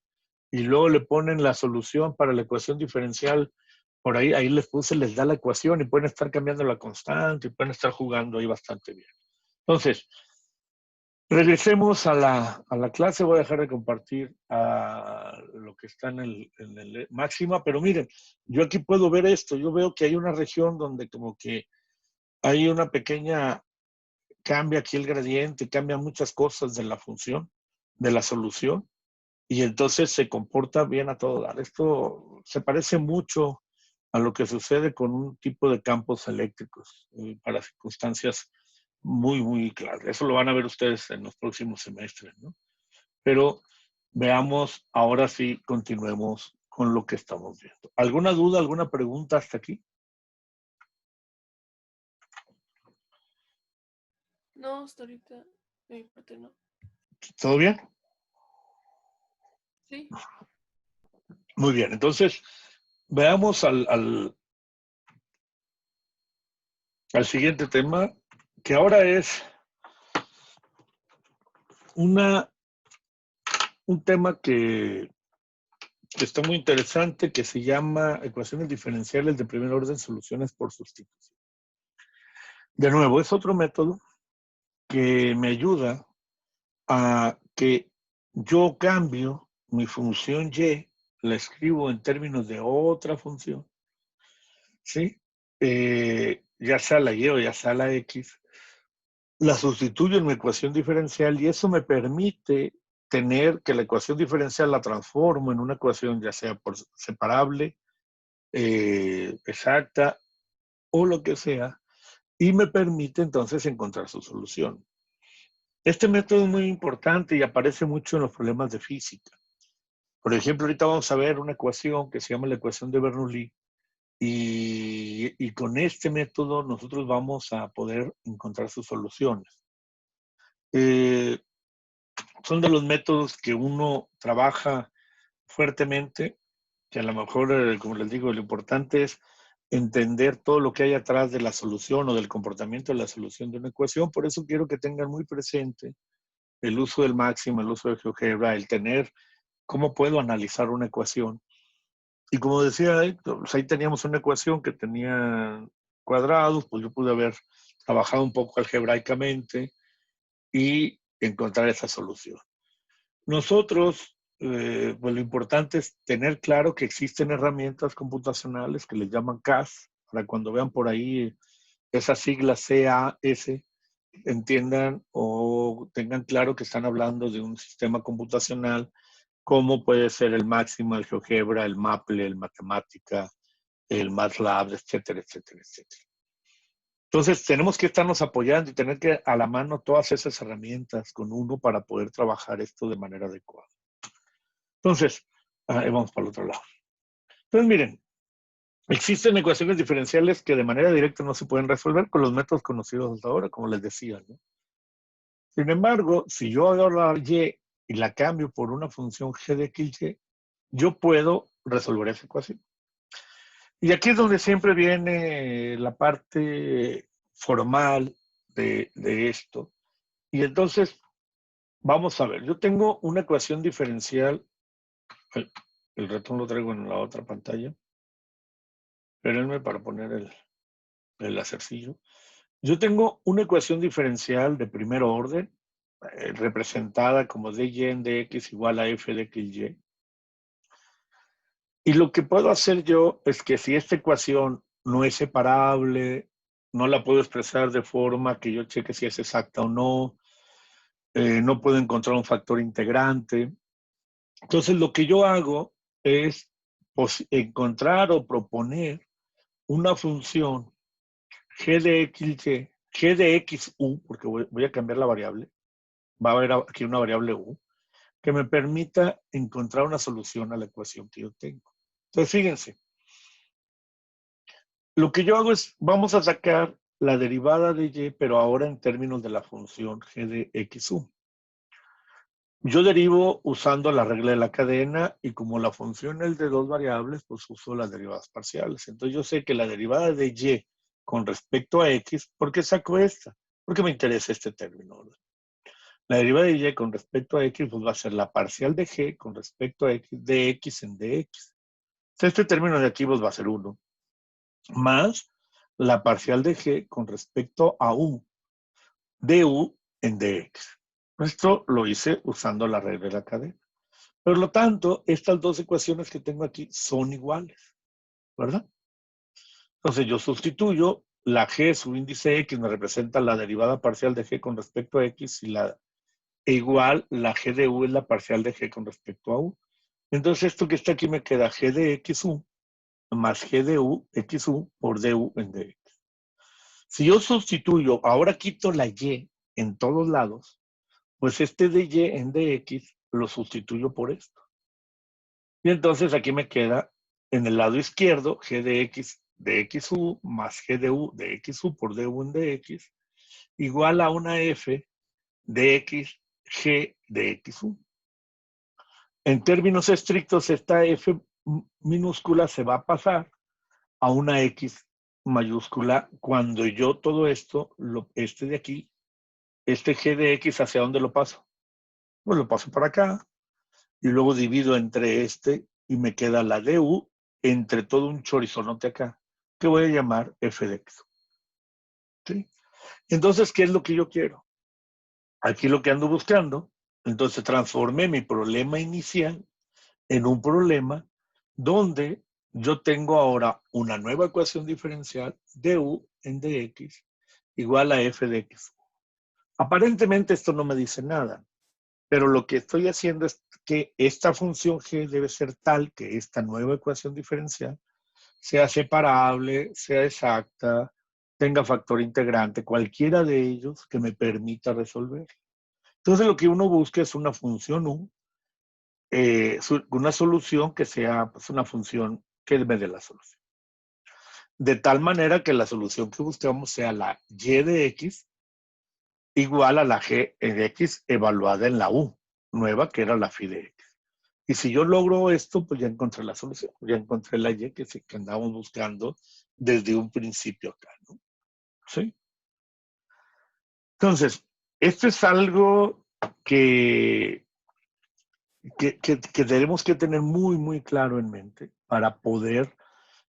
y luego le ponen la solución para la ecuación diferencial, por ahí les puse, les da la ecuación y pueden estar cambiando la constante y pueden estar jugando ahí bastante bien. Entonces, regresemos a la clase. Voy a dejar de compartir lo que está en el máxima, pero miren, yo aquí puedo ver esto. Yo veo que hay una región donde como que hay una pequeña, cambia aquí el gradiente, cambia muchas cosas de la función, de la solución, y entonces se comporta bien a todo dar. Esto se parece mucho a lo que sucede con un tipo de campos eléctricos para circunstancias muy, muy claras. Eso lo van a ver ustedes en los próximos semestres, ¿no? Pero veamos, ahora sí, continuemos con lo que estamos viendo. ¿Alguna duda, alguna pregunta hasta aquí? No, hasta ahorita, de mi parte no. ¿Todo bien? Sí. Muy bien, entonces veamos al siguiente tema, que ahora es un tema que está muy interesante, que se llama ecuaciones diferenciales de primer orden, soluciones por sustitución. De nuevo, es otro método que me ayuda a que yo cambio mi función y, la escribo en términos de otra función, ¿sí? Ya sea la y o ya sea la x, la sustituyo en mi ecuación diferencial y eso me permite tener que la ecuación diferencial la transformo en una ecuación ya sea por separable, exacta o lo que sea, y me permite entonces encontrar su solución. Este método es muy importante y aparece mucho en los problemas de física. Por ejemplo, ahorita vamos a ver una ecuación que se llama la ecuación de Bernoulli y con este método nosotros vamos a poder encontrar sus soluciones. Son de los métodos que uno trabaja fuertemente, que a lo mejor, como les digo, lo importante es entender todo lo que hay atrás de la solución o del comportamiento de la solución de una ecuación. Por eso quiero que tengan muy presente el uso del máximo, el uso de GeoGebra, el tener cómo puedo analizar una ecuación. Y como decía Héctor, pues ahí teníamos una ecuación que tenía cuadrados, pues yo pude haber trabajado un poco algebraicamente y encontrar esa solución. Nosotros, pues lo importante es tener claro que existen herramientas computacionales que les llaman CAS, para cuando vean por ahí esas siglas CAS, entiendan o tengan claro que están hablando de un sistema computacional como puede ser el Máxima, el GeoGebra, el Maple, el Matemática, el MATLAB, etcétera, etcétera, etcétera. Entonces, tenemos que estarnos apoyando y tener que a la mano todas esas herramientas con uno para poder trabajar esto de manera adecuada. Entonces, vamos para el otro lado. Entonces, miren, existen ecuaciones diferenciales que de manera directa no se pueden resolver con los métodos conocidos hasta ahora, como les decía, ¿no? Sin embargo, si yo agarro la y la cambio por una función g de x, y, yo puedo resolver esa ecuación. Y aquí es donde siempre viene la parte formal de esto. Y entonces, vamos a ver, yo tengo una ecuación diferencial, el ratón lo traigo en la otra pantalla, espérenme para poner el lásercillo. Yo tengo una ecuación diferencial de primer orden, representada como dy en dx igual a f de xy. Y lo que puedo hacer yo es que si esta ecuación no es separable, no la puedo expresar de forma que yo cheque si es exacta o no, no puedo encontrar un factor integrante. Entonces lo que yo hago es encontrar o proponer una función g de xy, g de xu, porque voy a cambiar la variable, va a haber aquí una variable u, que me permita encontrar una solución a la ecuación que yo tengo. Entonces fíjense, lo que yo hago es, vamos a sacar la derivada de y, pero ahora en términos de la función g de xu. Yo derivo usando la regla de la cadena y como la función es de dos variables, pues uso las derivadas parciales. Entonces yo sé que la derivada de y con respecto a x, ¿por qué saco esta? Porque me interesa este término, ¿verdad? La derivada de y con respecto a x pues va a ser la parcial de g con respecto a x de x en dx. Este término de aquí pues va a ser 1, más la parcial de g con respecto a u, du en dx. Esto lo hice usando la regla de la cadena. Por lo tanto, estas dos ecuaciones que tengo aquí son iguales, ¿verdad? Entonces yo sustituyo la g, su índice x, me representa la derivada parcial de g con respecto a x, y la igual la g de u es la parcial de g con respecto a u. Entonces esto que está aquí me queda g de xu más g de u xu por du en dx. Si yo sustituyo, ahora quito la y en todos lados, pues este de y en dx lo sustituyo por esto. Y entonces aquí me queda en el lado izquierdo g de x de xu más g de u de xu por du en dx igual a una f de x g de xu. En términos estrictos, esta f minúscula se va a pasar a una x mayúscula cuando yo todo esto, este de aquí, este g de x, ¿hacia dónde lo paso? Pues lo paso para acá y luego divido entre este y me queda la du entre todo un chorizonote acá, que voy a llamar f de x. ¿Sí? Entonces, ¿qué es lo que yo quiero? Aquí lo que ando buscando, entonces transformé mi problema inicial en un problema donde yo tengo ahora una nueva ecuación diferencial du en dx igual a f de x. Aparentemente esto no me dice nada, pero lo que estoy haciendo es que esta función g debe ser tal que esta nueva ecuación diferencial sea separable, sea exacta, tenga factor integrante, cualquiera de ellos que me permita resolver. Entonces lo que uno busca es una función u, una solución que sea pues, una función que me dé la solución. De tal manera que la solución que busquemos sea la y de x igual a la g de x evaluada en la u nueva, que era la phi de x. Y si yo logro esto, pues ya encontré la solución, ya encontré la y que andábamos buscando desde un principio acá, ¿no? ¿Sí? Entonces, esto es algo que tenemos que tener muy, muy claro en mente para poder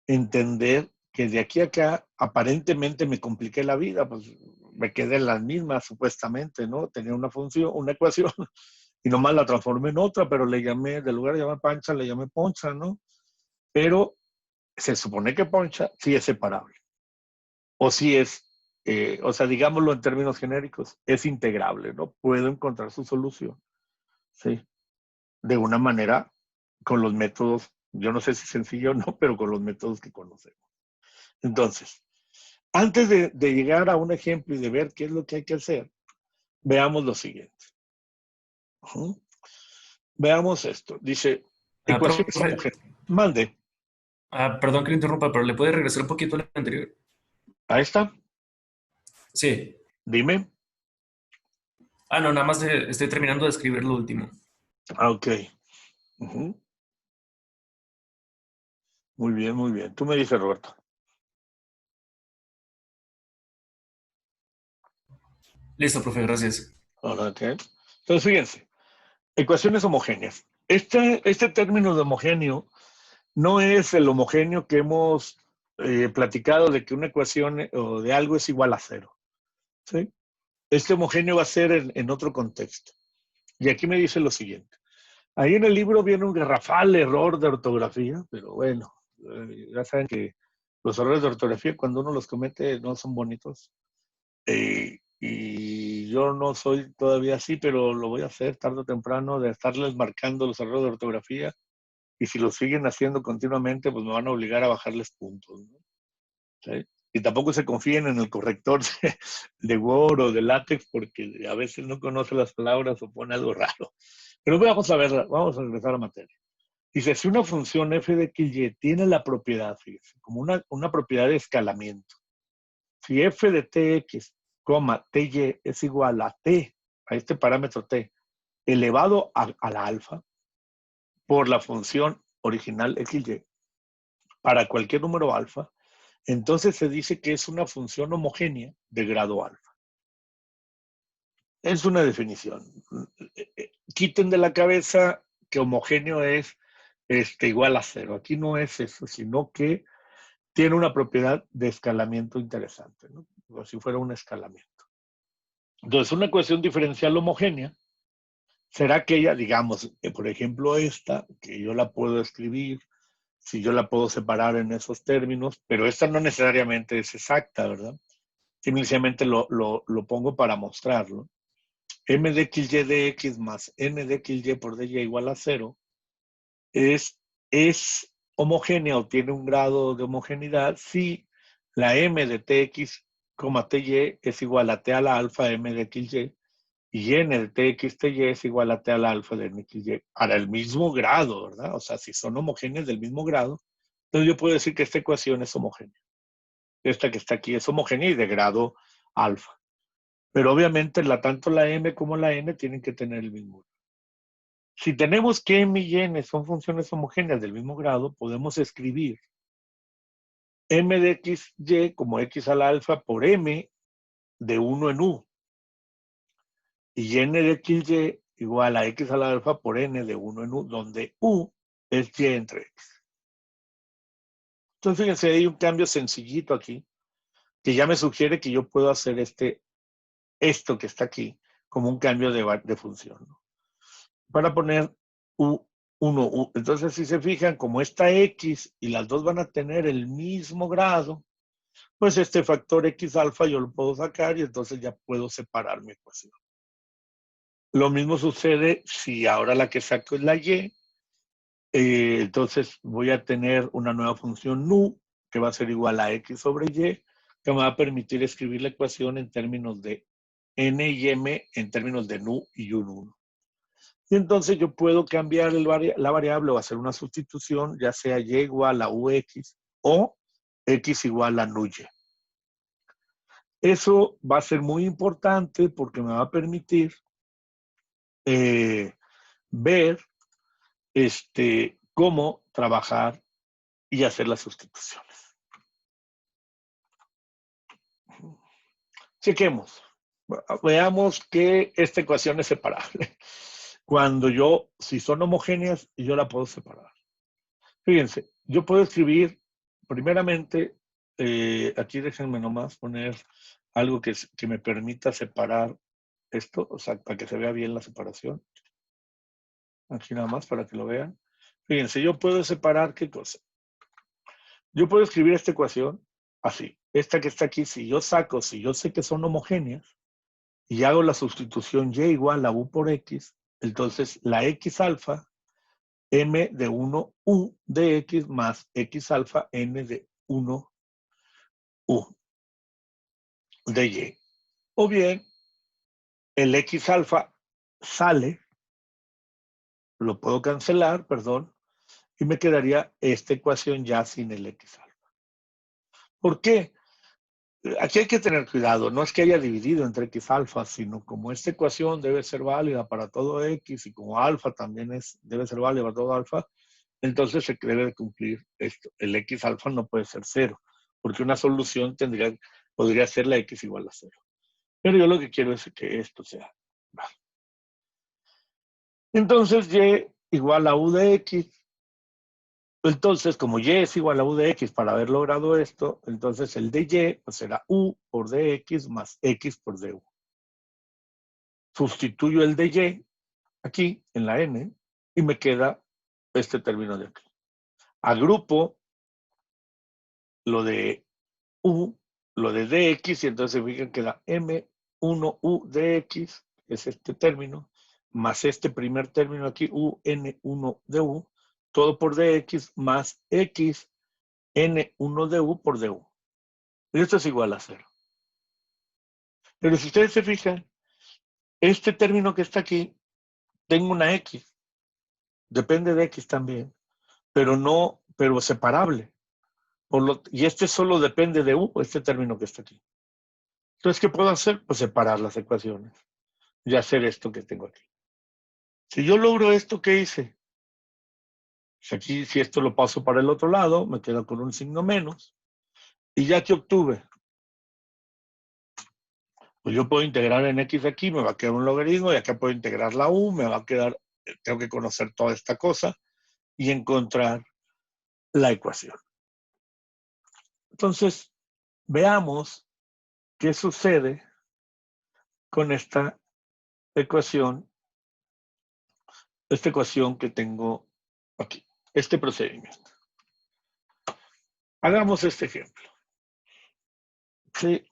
entender que de aquí a acá aparentemente me compliqué la vida, pues me quedé en las mismas supuestamente, ¿no? Tenía una función, una ecuación y nomás la transformé en otra, pero le llamé, de lugar de llamar Pancha, le llamé Poncha, ¿no? Pero se supone que Poncha sí es separable. O sí es, o sea, digámoslo en términos genéricos, es integrable, ¿no? Puedo encontrar su solución, ¿sí? De una manera con los métodos, yo no sé si sencillo o no, pero con los métodos que conocemos. Entonces, antes de llegar a un ejemplo y de ver qué es lo que hay que hacer, veamos lo siguiente. Veamos esto. Dice, ecuaciones Profe, homogéneas. Mande. perdón que le interrumpa, pero ¿le puede regresar un poquito a la anterior? Ahí está. Sí. Dime. No, nada más estoy terminando de escribir lo último. Ok. Muy bien, muy bien. Tú me dices, Roberto. Listo, profe, gracias. Ok. Entonces, fíjense. Ecuaciones homogéneas. Este término de homogéneo no es el homogéneo que hemos platicado de que una ecuación o de algo es igual a cero. ¿Sí? Este homogéneo va a ser en otro contexto. Y aquí me dice lo siguiente. Ahí en el libro viene un garrafal error de ortografía, pero bueno, ya saben que los errores de ortografía cuando uno los comete no son bonitos. Y yo no soy todavía así, pero lo voy a hacer tarde o temprano de estarles marcando los errores de ortografía. Y si lo siguen haciendo continuamente, pues me van a obligar a bajarles puntos, ¿no? ¿Sí? Y tampoco se confíen en el corrector de Word o de LaTeX porque a veces no conoce las palabras o pone algo raro. Pero vamos a ver, vamos a regresar a materia. Dice, si una función f de xy tiene la propiedad, fíjese, como una propiedad de escalamiento, si f de tx, ty es igual a t, a este parámetro t, elevado a la alfa, por la función original xy, para cualquier número alfa, entonces se dice que es una función homogénea de grado alfa. Es una definición. Quiten de la cabeza que homogéneo es igual a 0. Aquí no es eso, sino que tiene una propiedad de escalamiento interesante, ¿no? Como si fuera un escalamiento. Entonces, una ecuación diferencial homogénea será aquella, digamos, por ejemplo, esta, que yo la puedo escribir, si yo la puedo separar en esos términos, pero esta no necesariamente es exacta, ¿verdad? Simplemente lo pongo para mostrarlo. M de xy de x más n de xy por dy igual a 0 es homogénea o tiene un grado de homogeneidad si la m de tx, ty es igual a t a la alfa m de xy y n de tx, ty es igual a t a la alfa de nxy para el mismo grado, ¿verdad? O sea, si son homogéneas del mismo grado, entonces yo puedo decir que esta ecuación es homogénea. Esta que está aquí es homogénea y de grado alfa. Pero obviamente tanto la m como la n tienen que tener el mismo grado. Si tenemos que m y n son funciones homogéneas del mismo grado, podemos escribir m de xy como x a la alfa por m de 1 en u. Y n de xy igual a x a la alfa por n de 1 en u, donde u es y entre x. Entonces, fíjense, hay un cambio sencillito aquí, que ya me sugiere que yo puedo hacer esto que está aquí, como un cambio de función, ¿no? Para poner u1, u. Entonces, si se fijan, como esta x y las dos van a tener el mismo grado, pues este factor x alfa yo lo puedo sacar y entonces ya puedo separar mi ecuación. Lo mismo sucede si ahora la que saco es la y, entonces voy a tener una nueva función nu, que va a ser igual a x sobre y, que me va a permitir escribir la ecuación en términos de n y m, en términos de nu y un1. Y entonces yo puedo cambiar la variable o hacer una sustitución, ya sea y igual a ux o x igual a nu y. Eso va a ser muy importante porque me va a permitir ver cómo trabajar y hacer las sustituciones. Chequemos. Veamos que esta ecuación es separable. Cuando si son homogéneas, yo la puedo separar. Fíjense, yo puedo escribir, primeramente, aquí déjenme nomás poner algo que me permita separar esto, o sea, para que se vea bien la separación. Aquí nada más para que lo vean. Fíjense, yo puedo separar ¿qué cosa? Yo puedo escribir esta ecuación así. Esta que está aquí, si yo sé que son homogéneas, y hago la sustitución y igual a u por x, entonces la x alfa, m de 1 u de x más x alfa n de 1 u de y. O bien, el x alfa sale, lo puedo cancelar, perdón, y me quedaría esta ecuación ya sin el x alfa. ¿Por qué? Aquí hay que tener cuidado, no es que haya dividido entre x alfa, sino como esta ecuación debe ser válida para todo x y como alfa también debe ser válida para todo alfa, entonces se debe de cumplir esto. El x alfa no puede ser 0, porque una solución podría ser la x igual a 0. Pero yo lo que quiero es que esto sea. Entonces y igual a u de x. Entonces, como y es igual a u de x para haber logrado esto, entonces el de y pues será u por dx más x por du. Sustituyo el de y aquí en la n y me queda este término de aquí. Agrupo lo de u, lo de dx y entonces fijan que da m1u dx, que es este término, más este primer término aquí, un1 de u, todo por dx más x n1 de u por du. Y esto es igual a 0. Pero si ustedes se fijan, este término que está aquí, tengo una x. Depende de x también. Pero separable. Y este solo depende de u, este término que está aquí. Entonces, ¿qué puedo hacer? Pues separar las ecuaciones y hacer esto que tengo aquí. Si yo logro esto, ¿qué hice? Pues aquí, si esto lo paso para el otro lado, me quedo con un signo menos. Y ya que obtuve, pues yo puedo integrar en x aquí, me va a quedar un logaritmo, y acá puedo integrar la u, me va a quedar, tengo que conocer toda esta cosa y encontrar la ecuación. Entonces, veamos qué sucede con esta ecuación que tengo aquí, este procedimiento. Hagamos este ejemplo. Sí.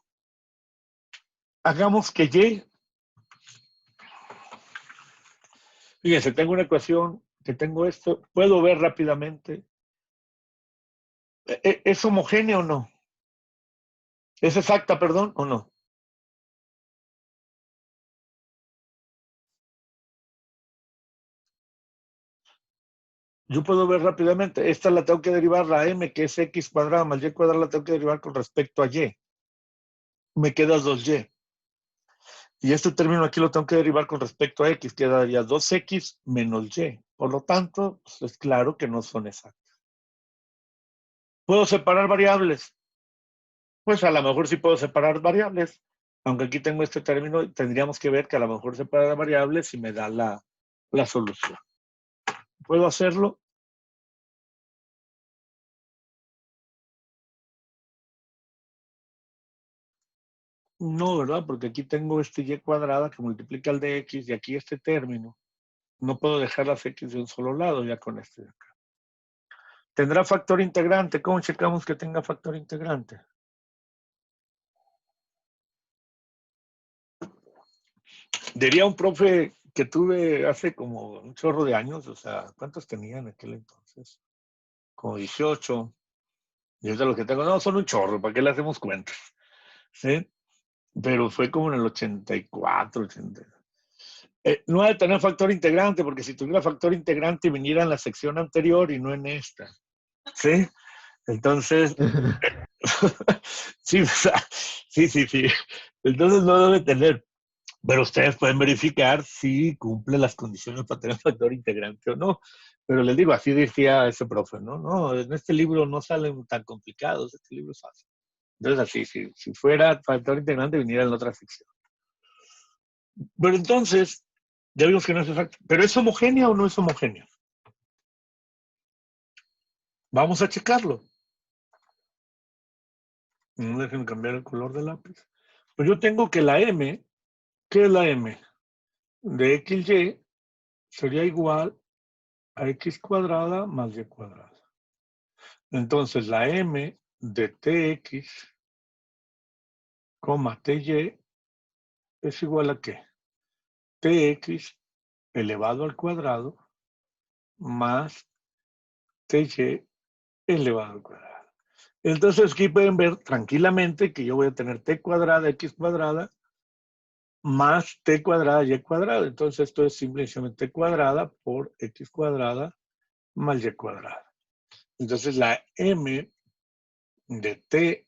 Hagamos que y, fíjense, tengo una ecuación que tengo esto, puedo ver rápidamente, ¿es homogénea o no? ¿Es exacta, perdón, o no? Yo puedo ver rápidamente, esta la tengo que derivar, la m, que es x cuadrada más y cuadrada, la tengo que derivar con respecto a y. Me queda 2y. Y este término aquí lo tengo que derivar con respecto a x, quedaría 2x menos y. Por lo tanto, pues es claro que no son exactas. ¿Puedo separar variables? Pues a lo mejor sí puedo separar variables. Aunque aquí tengo este término, tendríamos que ver que a lo mejor separar variables y me da la solución. ¿Puedo hacerlo? No, ¿verdad? Porque aquí tengo este y cuadrada que multiplica el de x y aquí este término. No puedo dejar las x de un solo lado ya con este de acá. ¿Tendrá factor integrante? ¿Cómo checamos que tenga factor integrante? Diría un profe que tuve hace como un chorro de años, o sea, ¿cuántos tenía en aquel entonces? Como 18. Y ahorita lo que tengo, no, son un chorro, ¿para qué le hacemos cuentas? ¿Sí? Pero fue como en el 84, 80. No ha de tener factor integrante, porque si tuviera factor integrante viniera en la sección anterior y no en esta. ¿Sí? Entonces, sí, o sea, sí. Entonces no debe tener. Pero ustedes pueden verificar si cumple las condiciones para tener factor integrante o no. Pero les digo, así decía ese profe, ¿no? No, en este libro no salen tan complicados, este libro es fácil. Entonces, así, si fuera factor integrante, viniera en la otra sección. Pero entonces, ya vimos que no es exacto. ¿Pero es homogénea o no es homogénea? Vamos a checarlo. No dejen cambiar el color del lápiz. Pues yo tengo que la m, ¿qué es la m? De xy sería igual a x cuadrada más y cuadrada. Entonces la m de tx, ty es igual a ¿qué? Tx elevado al cuadrado más ty elevado al cuadrado. Entonces aquí pueden ver tranquilamente que yo voy a tener t cuadrada, x cuadrada, más t cuadrada, y cuadrada. Entonces esto es simplemente t cuadrada por x cuadrada más y cuadrada. Entonces la m de tx,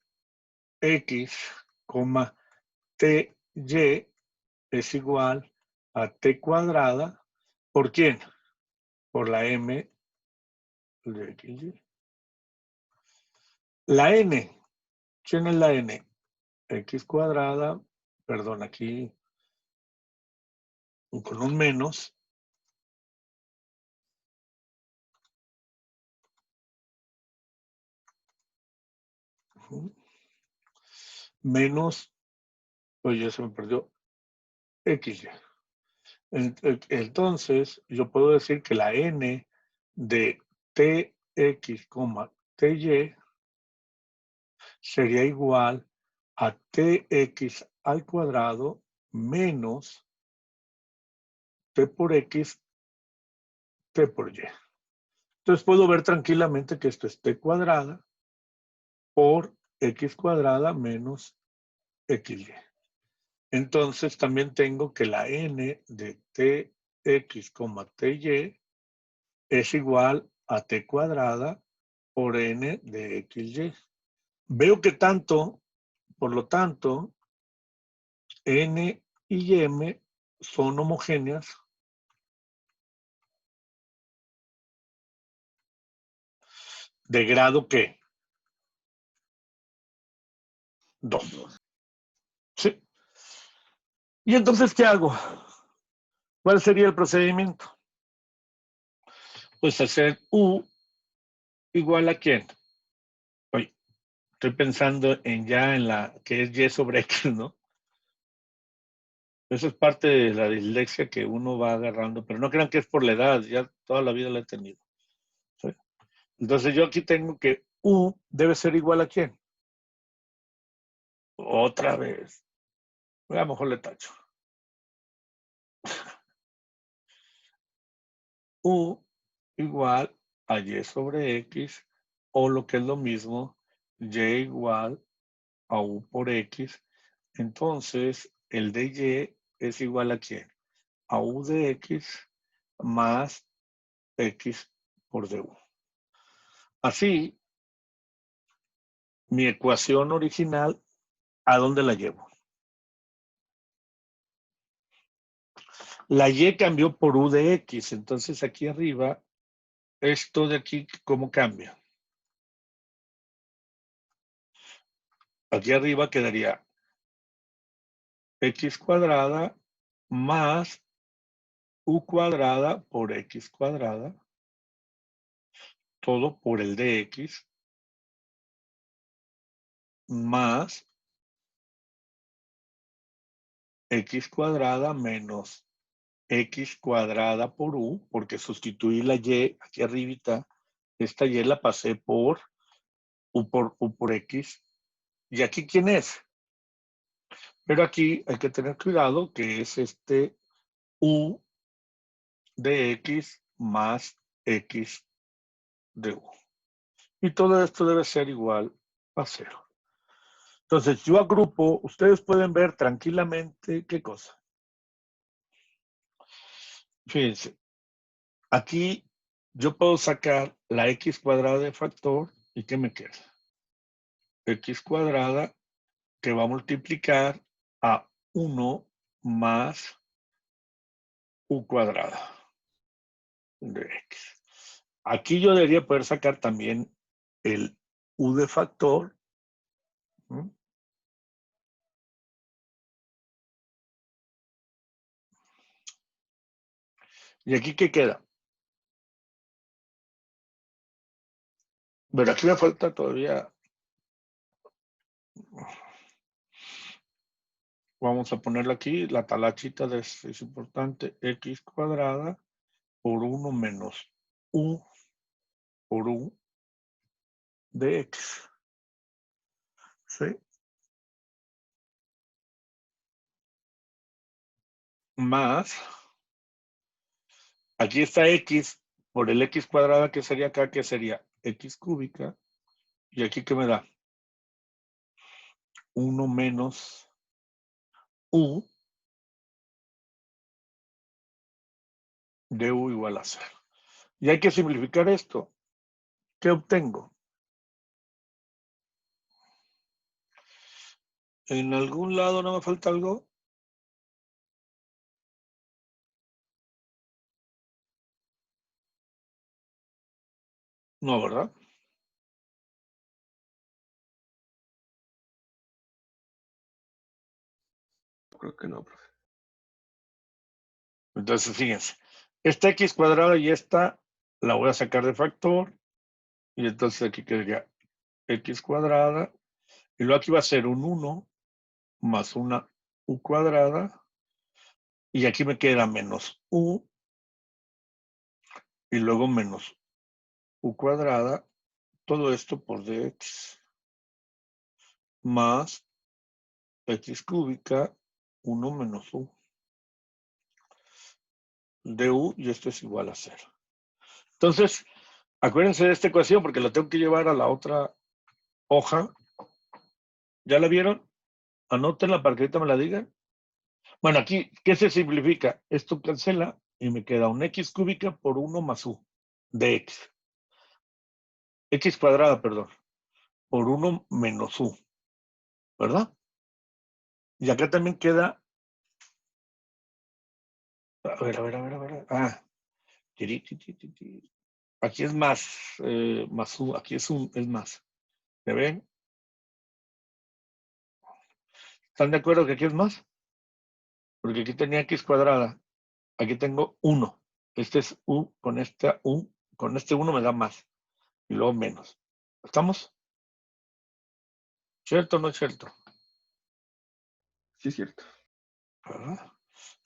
ty es igual a t cuadrada, ¿por quién? Por la m de xy. La n, ¿quién es la n? X cuadrada, perdón, aquí con un menos, menos, pues ya se me perdió, xy. Entonces, yo puedo decir que la n de tx, ty sería igual a tx al cuadrado menos t por x, t por y. Entonces puedo ver tranquilamente que esto es t cuadrada por x cuadrada menos xy. Entonces también tengo que la n de tx, ty es igual a t cuadrada por n de xy. Veo que por lo tanto, n y m son homogéneas de grado ¿qué? 2. ¿Sí? ¿Y entonces qué hago? ¿Cuál sería el procedimiento? Pues hacer U igual a ¿quién? Oye, estoy pensando en la que es Y sobre X, ¿no? Eso es parte de la dislexia que uno va agarrando, pero no crean que es por la edad, ya toda la vida la he tenido. ¿Sí? Entonces yo aquí tengo que U debe ser igual a ¿quién? Otra vez. A lo mejor le tacho. U igual a Y sobre X, o lo que es lo mismo, Y igual a U por X. Entonces, el de Y es igual a ¿quién? A U de X más X por DU. Así, mi ecuación original, ¿a dónde la llevo? La Y cambió por U de X, entonces aquí arriba, esto de aquí, ¿cómo cambia? Aquí arriba quedaría X cuadrada más U cuadrada por X cuadrada, todo por el de X, más X cuadrada menos X cuadrada por U, porque sustituí la Y aquí arribita, esta Y la pasé por U por X. ¿Y aquí quién es? Pero aquí hay que tener cuidado que es este U de X más X de U. Y todo esto debe ser igual a 0. Entonces yo agrupo, ustedes pueden ver tranquilamente qué cosa. Fíjense, aquí yo puedo sacar la X cuadrada de factor y ¿qué me queda? X cuadrada que va a multiplicar a 1 más U cuadrada de X. Aquí yo debería poder sacar también el U de factor. ¿Mm? ¿Y aquí qué queda? Pero aquí me falta todavía. Vamos a ponerlo aquí, la talachita es importante, X cuadrada por 1 menos U por U de X. ¿Sí? Más, aquí está X por el X cuadrada, que sería acá, que sería X cúbica. Y aquí, ¿qué me da? 1 menos U de U igual a 0. Y hay que simplificar esto. ¿Qué obtengo? ¿En algún lado no me falta algo? No, ¿verdad? Creo que no, profe. Entonces, fíjense, esta X cuadrada y esta la voy a sacar de factor. Y entonces aquí quedaría X cuadrada. Y luego aquí va a ser un 1 más una U cuadrada. Y aquí me queda menos U. Y luego menos U cuadrada. Todo esto por dx. Más X cúbica. 1 menos U. De U. Y esto es igual a 0. Entonces, acuérdense de esta ecuación porque la tengo que llevar a la otra hoja. ¿Ya la vieron? Anótenla para que ahorita me la digan. Bueno, aquí, ¿qué se simplifica? Esto cancela y me queda un X cúbica por 1 más U de X. x cuadrada, perdón, por 1 menos u, ¿verdad? Y acá también queda, a ver. Aquí es más u, aquí es más. ¿Me ven? ¿Están de acuerdo que aquí es más? Porque aquí tenía x cuadrada. Aquí tengo 1. Este es u, con este 1 me da más. Y luego menos. ¿Estamos? ¿Cierto o no es cierto? Sí, es cierto. ¿Verdad?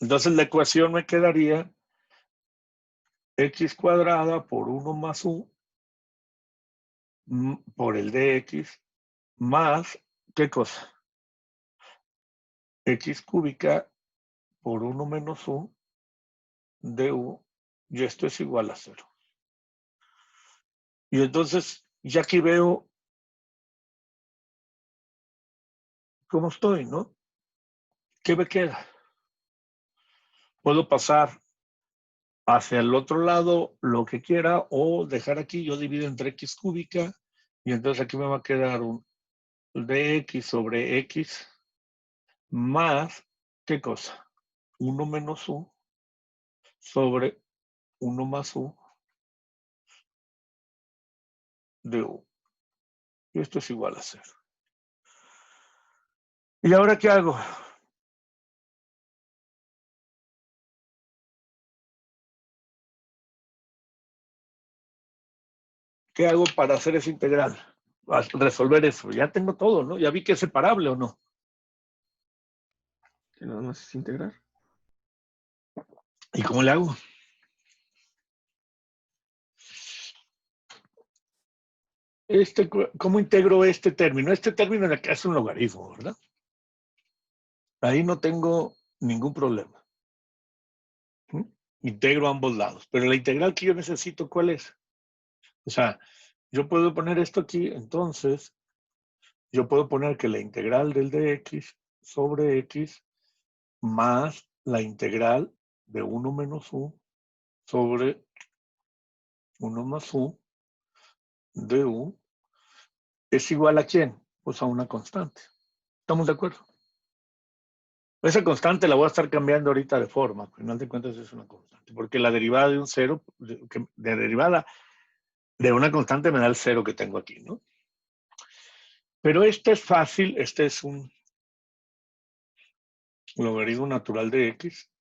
Entonces la ecuación me quedaría x cuadrada por 1 más u por el dx más, ¿qué cosa? X cúbica por 1 menos u du, y esto es igual a 0. Y entonces, ya aquí veo cómo estoy, ¿no? ¿Qué me queda? Puedo pasar hacia el otro lado lo que quiera o dejar aquí, yo divido entre x cúbica y entonces aquí me va a quedar un dx sobre x más, ¿qué cosa? 1 menos u sobre 1 más u de u. Y esto es igual a 0. ¿Y ahora qué hago? ¿Qué hago para hacer esa integral? Resolver eso. Ya tengo todo, ¿no? Ya vi que es separable o no. Que nada más es integrar. ¿Y cómo le hago? ¿Cómo integro este término? Este término es un logaritmo, ¿verdad? Ahí no tengo ningún problema. ¿Mm? Integro ambos lados. Pero la integral que yo necesito, ¿cuál es? O sea, yo puedo poner esto aquí, entonces, yo puedo poner que la integral del dx sobre x más la integral de 1 menos u sobre 1 más u de u es igual a ¿quién? Pues a una constante. ¿Estamos de acuerdo? Esa constante la voy a estar cambiando ahorita de forma. Al final de cuentas es una constante. Porque la derivada de un cero, de derivada de una constante me da el cero que tengo aquí, ¿no? Pero este es fácil. Este es un logaritmo natural de x.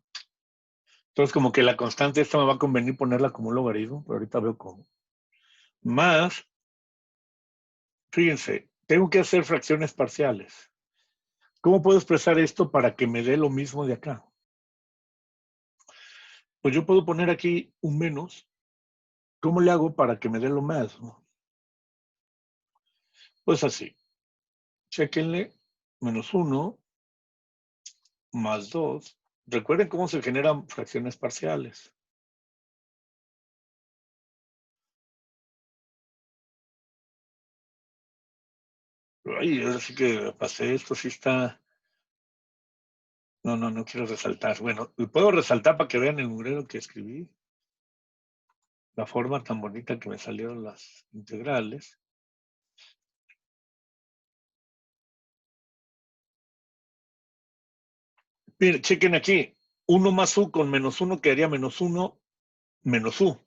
Entonces como que la constante esta me va a convenir ponerla como un logaritmo. Pero ahorita veo cómo. Más, fíjense, tengo que hacer fracciones parciales. ¿Cómo puedo expresar esto para que me dé lo mismo de acá? Pues yo puedo poner aquí un menos. ¿Cómo le hago para que me dé lo más? Pues así. Chequenle. Menos 1 más 2. Recuerden cómo se generan fracciones parciales. Ay, ahora sí que pasé. Esto sí está... No quiero resaltar. Bueno, puedo resaltar para que vean el mugrero que escribí. La forma tan bonita que me salieron las integrales. Miren, chequen aquí. 1 más u con menos 1 quedaría menos 1 menos u.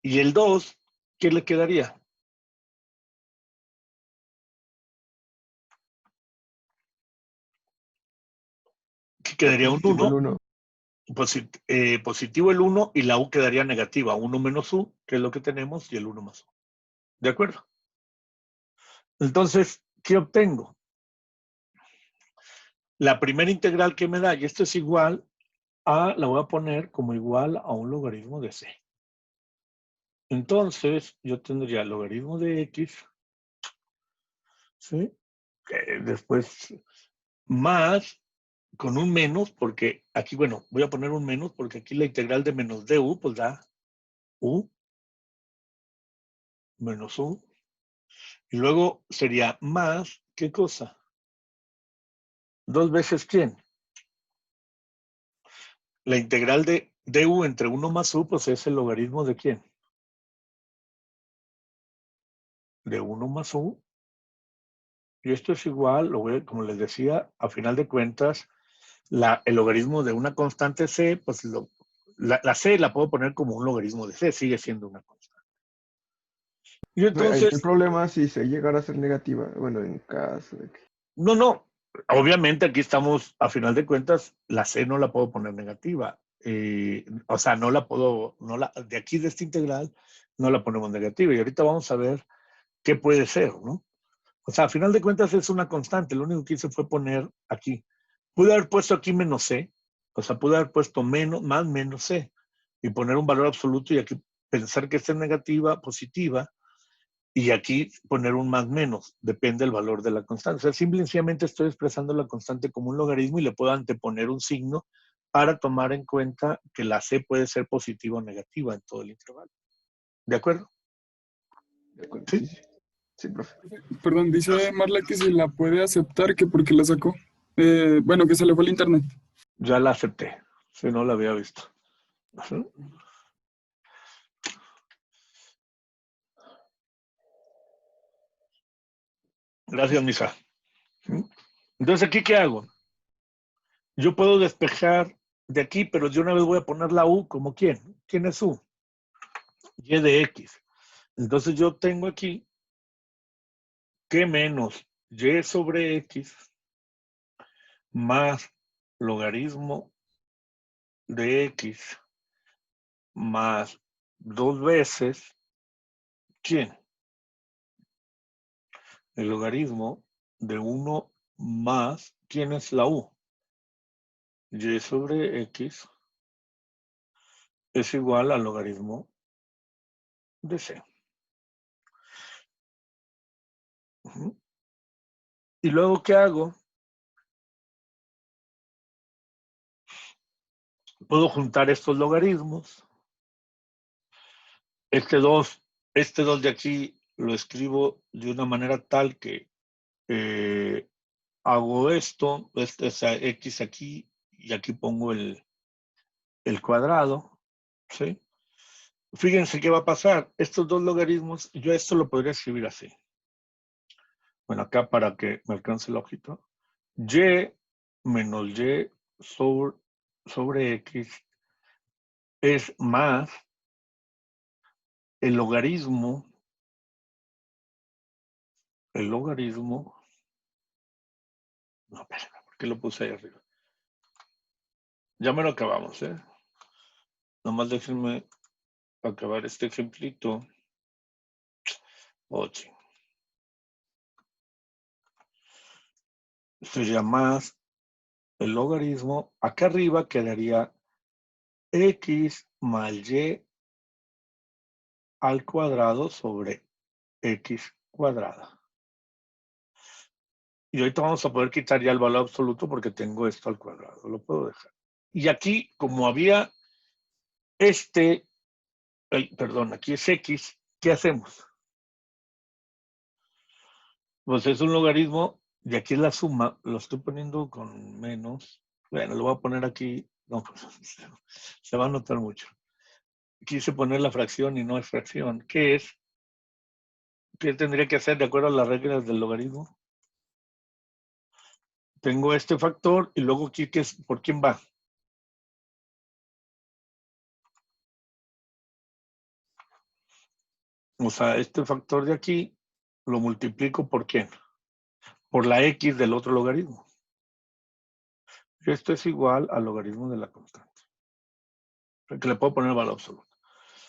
Y el 2, ¿qué le quedaría? ¿Qué quedaría? Un Positivo el 1. 1. Positivo el 1 y la u quedaría negativa. 1 menos u, que es lo que tenemos, y el 1 más u. ¿De acuerdo? Entonces, ¿qué obtengo? La primera integral que me da, y esto es igual a, la voy a poner como igual a un logaritmo de c. Entonces, yo tendría el logaritmo de x, ¿sí? Después, más, con un menos, porque aquí, bueno, voy a poner un menos, porque aquí la integral de menos du, pues da u menos u. Y luego sería más, ¿qué cosa? Dos veces ¿quién? La integral de du entre 1 más u, pues es el logaritmo de ¿quién? de 1 más u. Y esto es igual, como les decía, a final de cuentas, el logaritmo de una constante c, pues la c la puedo poner como un logaritmo de c, sigue siendo una constante. Y Ahí está el entonces, problema si se llegara a ser negativa. Bueno, en caso de que... no, obviamente aquí estamos, a final de cuentas, la c no la puedo poner negativa. O sea, no la puedo, de aquí de esta integral, no la ponemos negativa. Y ahorita vamos a ver qué puede ser, ¿no? O sea, a final de cuentas es una constante. Lo único que hice fue poner aquí. Pude haber puesto aquí menos c. O sea, pude haber puesto más menos c. Y poner un valor absoluto y aquí pensar que esta es negativa, positiva. Y aquí poner un más menos. Depende del valor de la constante. O sea, simplemente estoy expresando la constante como un logaritmo y le puedo anteponer un signo para tomar en cuenta que la c puede ser positiva o negativa en todo el intervalo. ¿De acuerdo? De acuerdo, ¿Sí? sí, sí. Sí, profe. Perdón, dice Marla que si la puede aceptar, que porque la sacó. Bueno, que se le fue el internet. Ya la acepté. Si no la había visto. ¿Sí? Gracias, Misa. Entonces, ¿aquí qué hago? Yo puedo despejar de aquí, pero yo una vez voy a poner la u como ¿quién? ¿Quién es u? Y de x. Entonces yo tengo aquí que menos y sobre x más logaritmo de x más 2 veces ¿quién? El logaritmo de 1 más ¿quién es la u? Y sobre x es igual al logaritmo de c. ¿Y luego qué hago? Puedo juntar estos logaritmos. Este 2 de aquí lo escribo de una manera tal que hago esto, es x aquí, y aquí pongo el cuadrado, ¿sí? Fíjense qué va a pasar. Estos dos logaritmos, yo esto lo podría escribir así. Bueno, acá para que me alcance el ojito. Y menos y sobre x es más el logaritmo no, espérame, ¿por qué lo puse ahí arriba? Ya me lo acabamos, ¿eh? Nomás déjenme acabar este ejemplito. 8. Sería más el logaritmo. Acá arriba quedaría x más y al cuadrado sobre x cuadrada. Y ahorita vamos a poder quitar ya el valor absoluto porque tengo esto al cuadrado. Lo puedo dejar. Y aquí, como había perdón, aquí es x, ¿qué hacemos? Pues es un logaritmo y aquí es la suma. Lo estoy poniendo con menos. Bueno, lo voy a poner aquí. No, pues se va a notar mucho. Quise poner la fracción y no es fracción. ¿Qué es? ¿Qué tendría que hacer de acuerdo a las reglas del logaritmo? Tengo este factor y luego aquí, ¿por quién va? O sea, este factor de aquí lo multiplico ¿por quién? Por la x del otro logaritmo. Esto es igual al logaritmo de la constante. Que le puedo poner valor absoluto.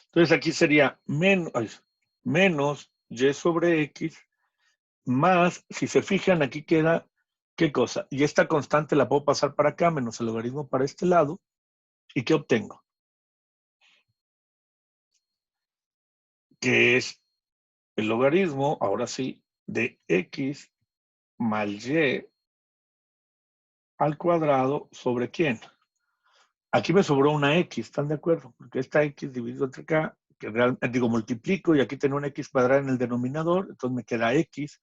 Entonces aquí sería menos y sobre x más, si se fijan, aquí queda, ¿qué cosa? Y esta constante la puedo pasar para acá, menos el logaritmo para este lado. ¿Y qué obtengo? Que es el logaritmo, ahora sí, de x más y al cuadrado sobre ¿quién? Aquí me sobró una x, ¿están de acuerdo? Porque esta x dividido entre acá, que realmente, multiplico y aquí tengo una x cuadrada en el denominador, entonces me queda x.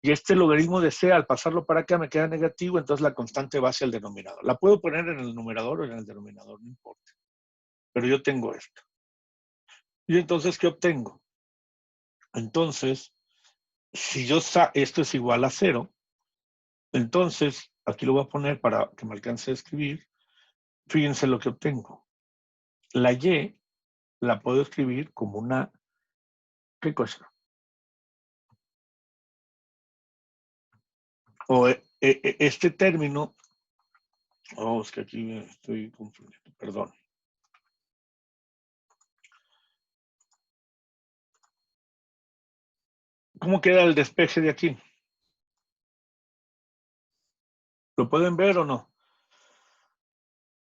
Y este logaritmo de c, al pasarlo para acá, me queda negativo, entonces la constante va hacia el denominador. La puedo poner en el numerador o en el denominador, no importa. Pero yo tengo esto. ¿Y entonces qué obtengo? Entonces, si esto es igual a 0, entonces, aquí lo voy a poner para que me alcance a escribir. Fíjense lo que obtengo. La y la puedo escribir como una, ¿qué cosa? O este término, es que aquí me estoy confundiendo, perdón. ¿Cómo queda el despeje de aquí? ¿Lo pueden ver o no?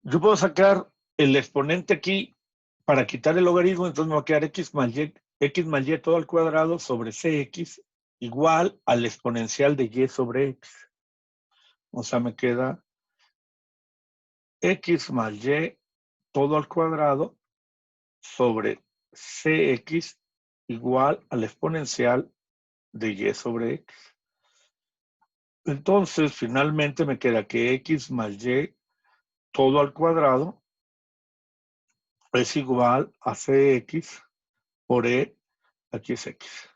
Yo puedo sacar el exponente aquí para quitar el logaritmo, entonces me va a quedar x más y todo al cuadrado sobre cx igual al exponencial de y sobre x. O sea, me queda x más y todo al cuadrado sobre cx igual al exponencial de y sobre x. Entonces, finalmente me queda que x más y todo al cuadrado es igual a cx por e, aquí es x,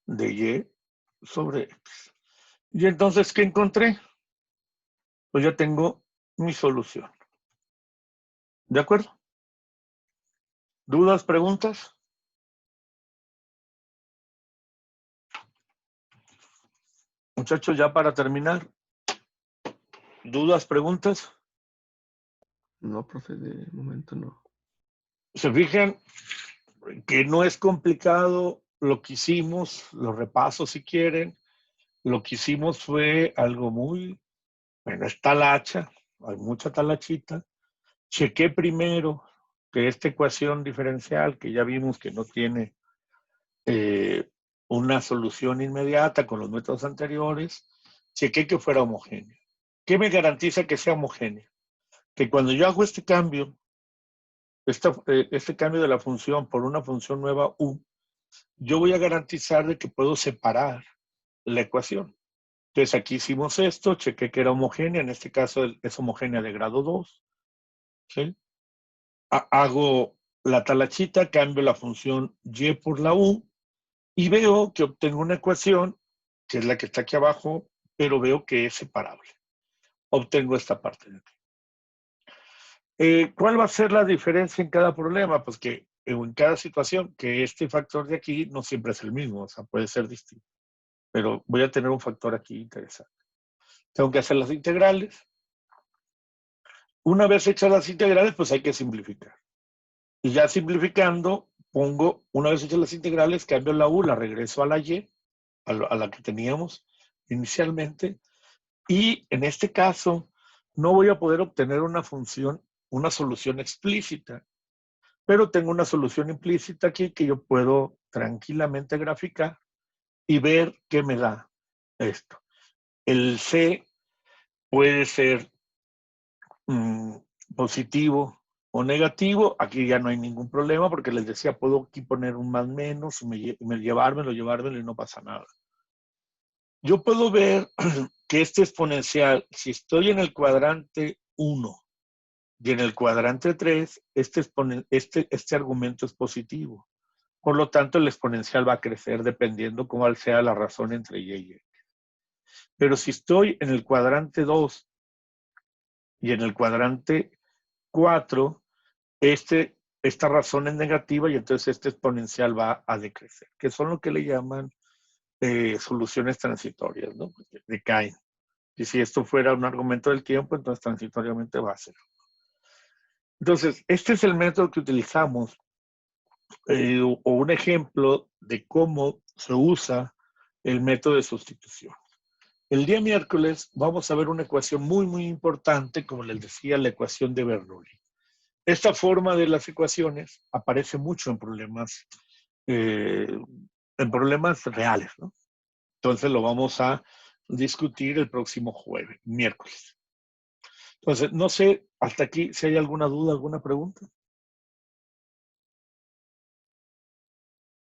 de y sobre x. Y entonces, ¿qué encontré? Pues ya tengo mi solución. ¿De acuerdo? ¿Dudas, preguntas? Muchachos, ya para terminar, ¿dudas, preguntas? No, profe, de momento no. Se fijan que no es complicado lo que hicimos, los repasos si quieren. Lo que hicimos fue algo muy, bueno, es talacha, hay mucha talachita. Chequé primero que esta ecuación diferencial, que ya vimos que no tiene una solución inmediata con los métodos anteriores, chequé que fuera homogénea. ¿Qué me garantiza que sea homogénea? Que cuando yo hago este cambio, este cambio de la función por una función nueva u, yo voy a garantizar de que puedo separar la ecuación. Entonces aquí hicimos esto, chequé que era homogénea, en este caso es homogénea de grado 2. ¿Sí? Hago la talachita, cambio la función y por la u y veo que obtengo una ecuación, que es la que está aquí abajo, pero veo que es separable. Obtengo esta parte de aquí. ¿Cuál va a ser la diferencia en cada problema? Pues que en cada situación, que este factor de aquí no siempre es el mismo, o sea, puede ser distinto. Pero voy a tener un factor aquí interesante. Tengo que hacer las integrales. Una vez hechas las integrales, pues hay que simplificar. Y ya simplificando, pongo, una vez hechas las integrales, cambio la u, la regreso a la y, a la que teníamos inicialmente. Y en este caso, no voy a poder obtener una función, una solución explícita, pero tengo una solución implícita aquí que yo puedo tranquilamente graficar y ver qué me da esto. El C puede ser positivo o negativo. Aquí ya no hay ningún problema porque les decía, puedo aquí poner un más menos, llevármelo y no pasa nada. Yo puedo ver que este exponencial, si estoy en el cuadrante 1 y en el cuadrante 3, este argumento es positivo. Por lo tanto, el exponencial va a crecer dependiendo cuál sea la razón entre y y. Pero si estoy en el cuadrante 2 y en el cuadrante 4, esta razón es negativa y entonces este exponencial va a decrecer, que son lo que le llaman soluciones transitorias, ¿no? Porque decaen. Y si esto fuera un argumento del tiempo, entonces transitoriamente va a ser. Entonces, este es el método que utilizamos o un ejemplo de cómo se usa el método de sustitución. El día miércoles vamos a ver una ecuación muy, muy importante, como les decía, la ecuación de Bernoulli. Esta forma de las ecuaciones aparece mucho en problemas reales, ¿no? Entonces lo vamos a discutir el próximo miércoles. Entonces, no sé hasta aquí si hay alguna duda, alguna pregunta.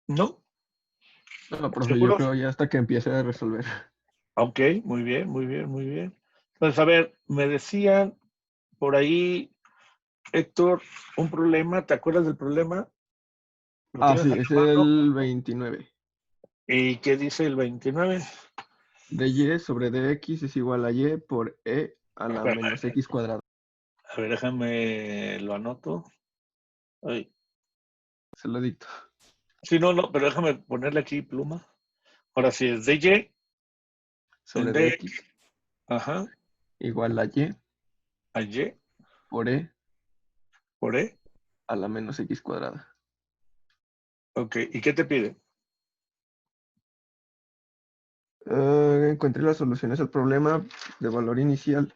¿No? No, profe, yo ¿Seguros? creo ya hasta que empiece a resolver. Ok, muy bien, muy bien, muy bien. Entonces, a ver, me decían por ahí, Héctor, un problema, ¿te acuerdas del problema? ¿Lo Ah, tienes sí, a la es mano? el 29. ¿Y qué dice el 29? dy sobre dx es igual a y por e a la Espérame, menos x cuadrada. a ver, déjame, lo anoto. Ay. Se lo dicto. Sí, no, pero déjame ponerle aquí pluma. Ahora sí, es dy Sobre en dx, dx ajá, igual a y a y por e por e. a la menos x cuadrada. Ok, ¿y qué te pide? Encontré las soluciones al problema de valor inicial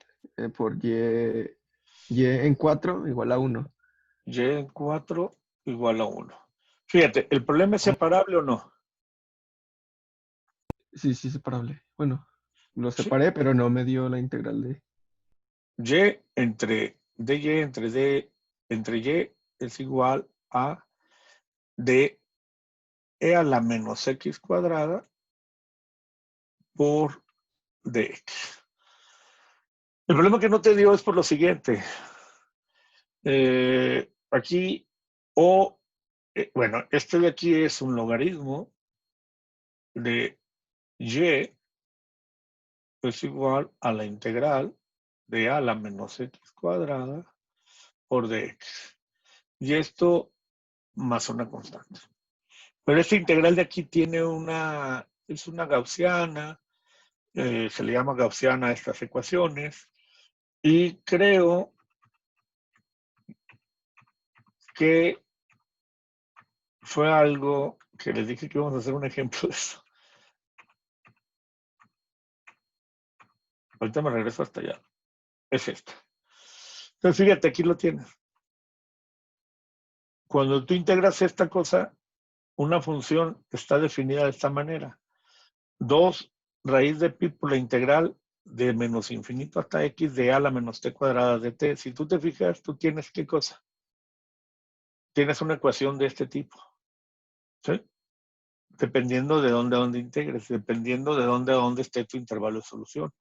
por y en 4 igual a 1. Y en 4 igual a 1. Fíjate, ¿el problema es separable o no? Sí, separable. Bueno, lo Sí. separé, pero no me dio la integral de... Y entre dy entre d entre y es igual a d e a la menos x cuadrada por dx. El problema que no te dio es por lo siguiente. Aquí, bueno, este de aquí es un logaritmo de y es igual a la integral de a la menos x cuadrada por dx. Y esto más una constante. Pero esta integral de aquí tiene es una gaussiana, se le llama gaussiana a estas ecuaciones, y creo que fue algo que les dije que íbamos a hacer un ejemplo de eso. Ahorita me regreso hasta allá. Es esta. Entonces, fíjate, aquí lo tienes. Cuando tú integras esta cosa, una función está definida de esta manera. 2 raíz de pi por la integral de menos infinito hasta x de a la menos t cuadrada de t. Si tú te fijas, tú tienes ¿qué cosa? Tienes una ecuación de este tipo. ¿Sí? Dependiendo de dónde integres, dependiendo de dónde esté tu intervalo de solución.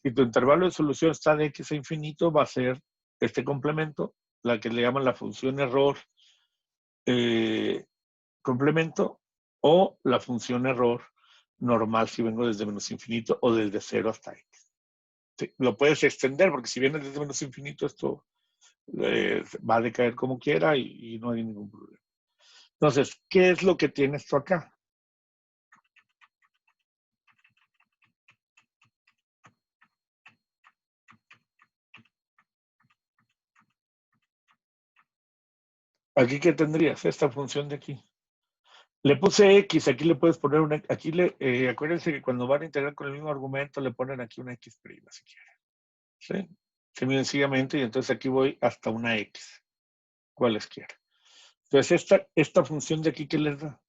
Si tu intervalo de solución está de x a infinito, va a ser este complemento, la que le llaman la función error complemento, o la función error normal si vengo desde menos infinito o desde 0 hasta x. Sí, lo puedes extender porque si vienes desde menos infinito esto va a decaer como quiera y no hay ningún problema. Entonces, ¿qué es lo que tienes tú acá? Aquí, ¿qué tendrías? Esta función de aquí. Le puse X, aquí le puedes poner una, aquí acuérdense que cuando van a integrar con el mismo argumento le ponen aquí una X prima si quieren. ¿Sí? Sencillamente, y entonces aquí voy hasta una X, cualesquiera. Entonces esta función de aquí, ¿qué les da?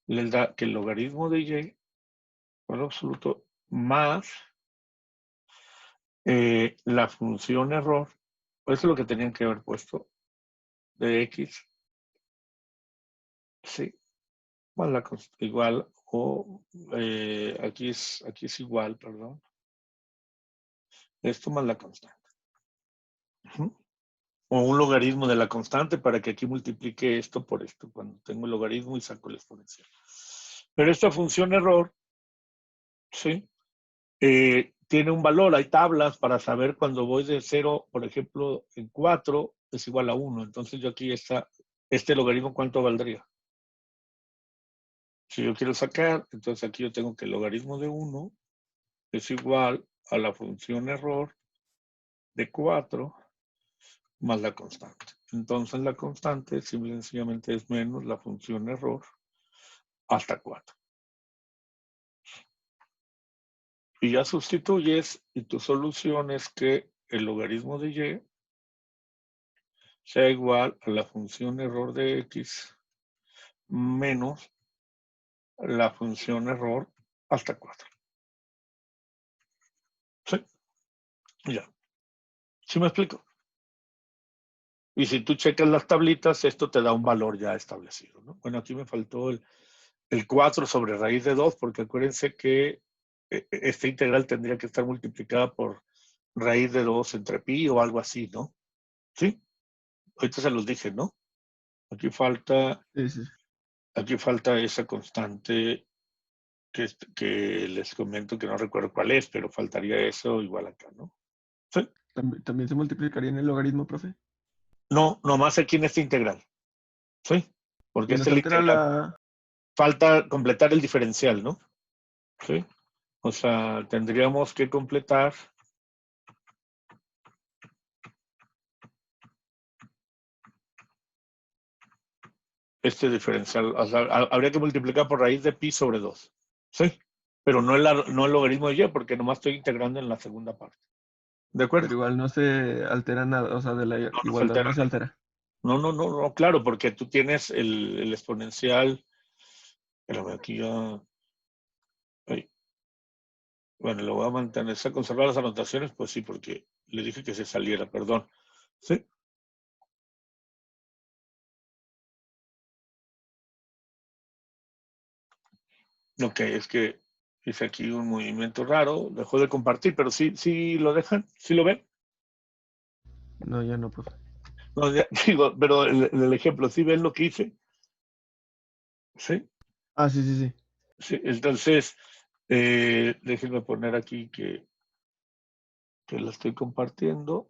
Les da que el logaritmo de Y, por absoluto, más la función error, eso es lo que tenían que haber puesto, de X, sí, más la igual, o aquí es igual, perdón. Esto más la constante. O un logaritmo de la constante para que aquí multiplique esto por esto, cuando tengo el logaritmo y saco el exponencial. Pero esta función error, ¿sí? Tiene un valor, hay tablas para saber cuando voy de 0, por ejemplo, en 4 es igual a 1. Entonces yo aquí este logaritmo, ¿cuánto valdría? Si yo quiero sacar, entonces aquí yo tengo que el logaritmo de 1 es igual a la función error de 4 más la constante. Entonces la constante simplemente es menos la función error hasta 4. Y ya sustituyes y tu solución es que el logaritmo de y sea igual a la función error de x menos la función error hasta 4. ¿Sí? Ya. ¿Sí me explico? Y si tú checas las tablitas, esto te da un valor ya establecido, ¿no? Bueno, aquí me faltó el 4 sobre raíz de 2, porque acuérdense que esta integral tendría que estar multiplicada por raíz de 2 entre pi o algo así, ¿no? ¿Sí? Ahorita se los dije, ¿no? Aquí falta Sí. esa constante que les comento que no recuerdo cuál es, pero faltaría eso igual acá, ¿no? ¿Sí? ¿También se multiplicaría en el logaritmo, profe? No, nomás aquí en este integral. ¿Sí? Porque Y este nos es el altera integral. la... Falta completar el diferencial, ¿no? ¿Sí? O sea, tendríamos que completar este diferencial. O sea, habría que multiplicar por raíz de pi sobre 2. ¿Sí? Pero no el logaritmo de y, porque nomás estoy integrando en la segunda parte. ¿De acuerdo? Pero igual no se altera nada, o sea, de la No, no se igualdad altera. no se altera. No, claro, porque tú tienes el exponencial. Espérame, aquí ya. Ay, bueno, lo voy a mantener. ¿Se conservar las anotaciones? Pues sí, porque le dije que se saliera, perdón. ¿Sí? Ok, es que hice aquí un movimiento raro, dejó de compartir, pero sí lo dejan, sí lo ven. No, ya no, profe. No, digo, pero el ejemplo, ¿sí ven lo que hice? Sí, Ah, sí, sí, sí. sí. Entonces, déjenme poner aquí que lo estoy compartiendo.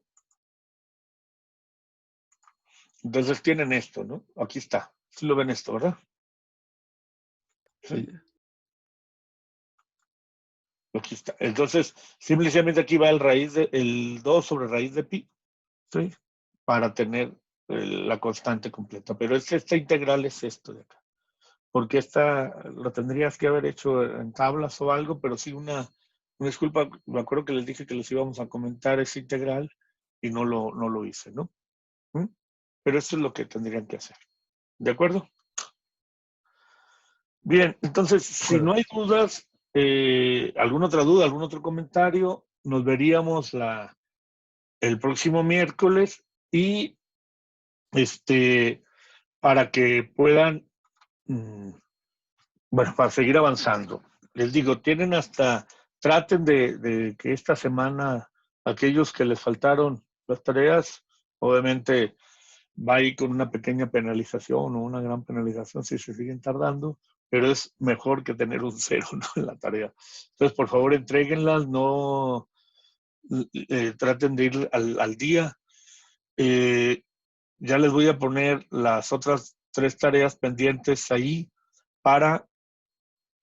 Entonces tienen esto, ¿no? Aquí está. Sí lo ven esto, ¿verdad? Sí. Sí, aquí está. Entonces, simplemente aquí va el 2 sobre raíz de pi, ¿sí? Para tener la constante completa. Pero esta integral es esto de acá. Porque esta lo tendrías que haber hecho en tablas o algo, pero sí una disculpa, me acuerdo que les dije que les íbamos a comentar ese integral y no lo hice, ¿no? ¿Mm? Pero eso es lo que tendrían que hacer. ¿De acuerdo? Bien, entonces, si no hay dudas, alguna otra duda, algún otro comentario, nos veríamos el próximo miércoles y para que puedan, bueno, para seguir avanzando. Les digo, traten de que esta semana, aquellos que les faltaron las tareas, obviamente va a ir con una pequeña penalización o una gran penalización si se siguen tardando, pero es mejor que tener un cero, ¿no?, en la tarea. Entonces, por favor, entréguenlas, no traten de ir al día. Eh, ya les voy a poner las otras 3 tareas pendientes ahí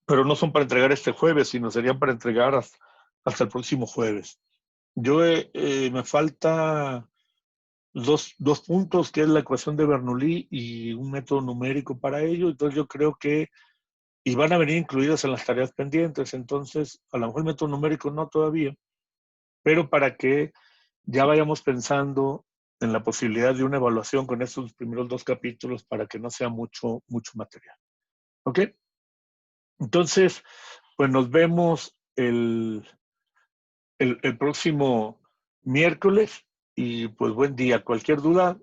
pero no son para entregar este jueves, sino serían para entregar hasta el próximo jueves. Me falta dos puntos, que es la ecuación de Bernoulli y un método numérico para ello. Entonces yo creo que, y van a venir incluidas en las tareas pendientes, entonces a lo mejor el método numérico no todavía, pero para que ya vayamos pensando en la posibilidad de una evaluación con estos primeros 2 capítulos para que no sea mucho material. ¿Ok? Entonces, pues nos vemos el próximo miércoles y pues buen día. Cualquier duda,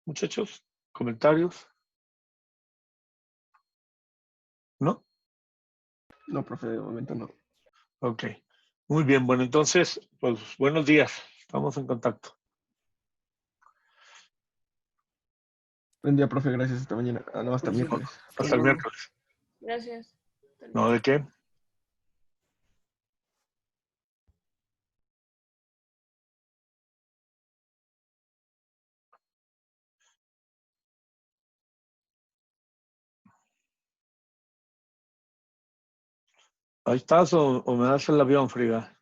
muchachos, comentarios, ¿no? No, profe, de momento no. Ok. Muy bien, bueno, entonces, pues buenos días. Estamos en contacto. Buen día, profe, gracias. Hasta mañana. Ah, no, hasta Gracias. miércoles. Hasta el miércoles. Gracias. ¿No de qué? Ahí estás o me das el avión, Frida.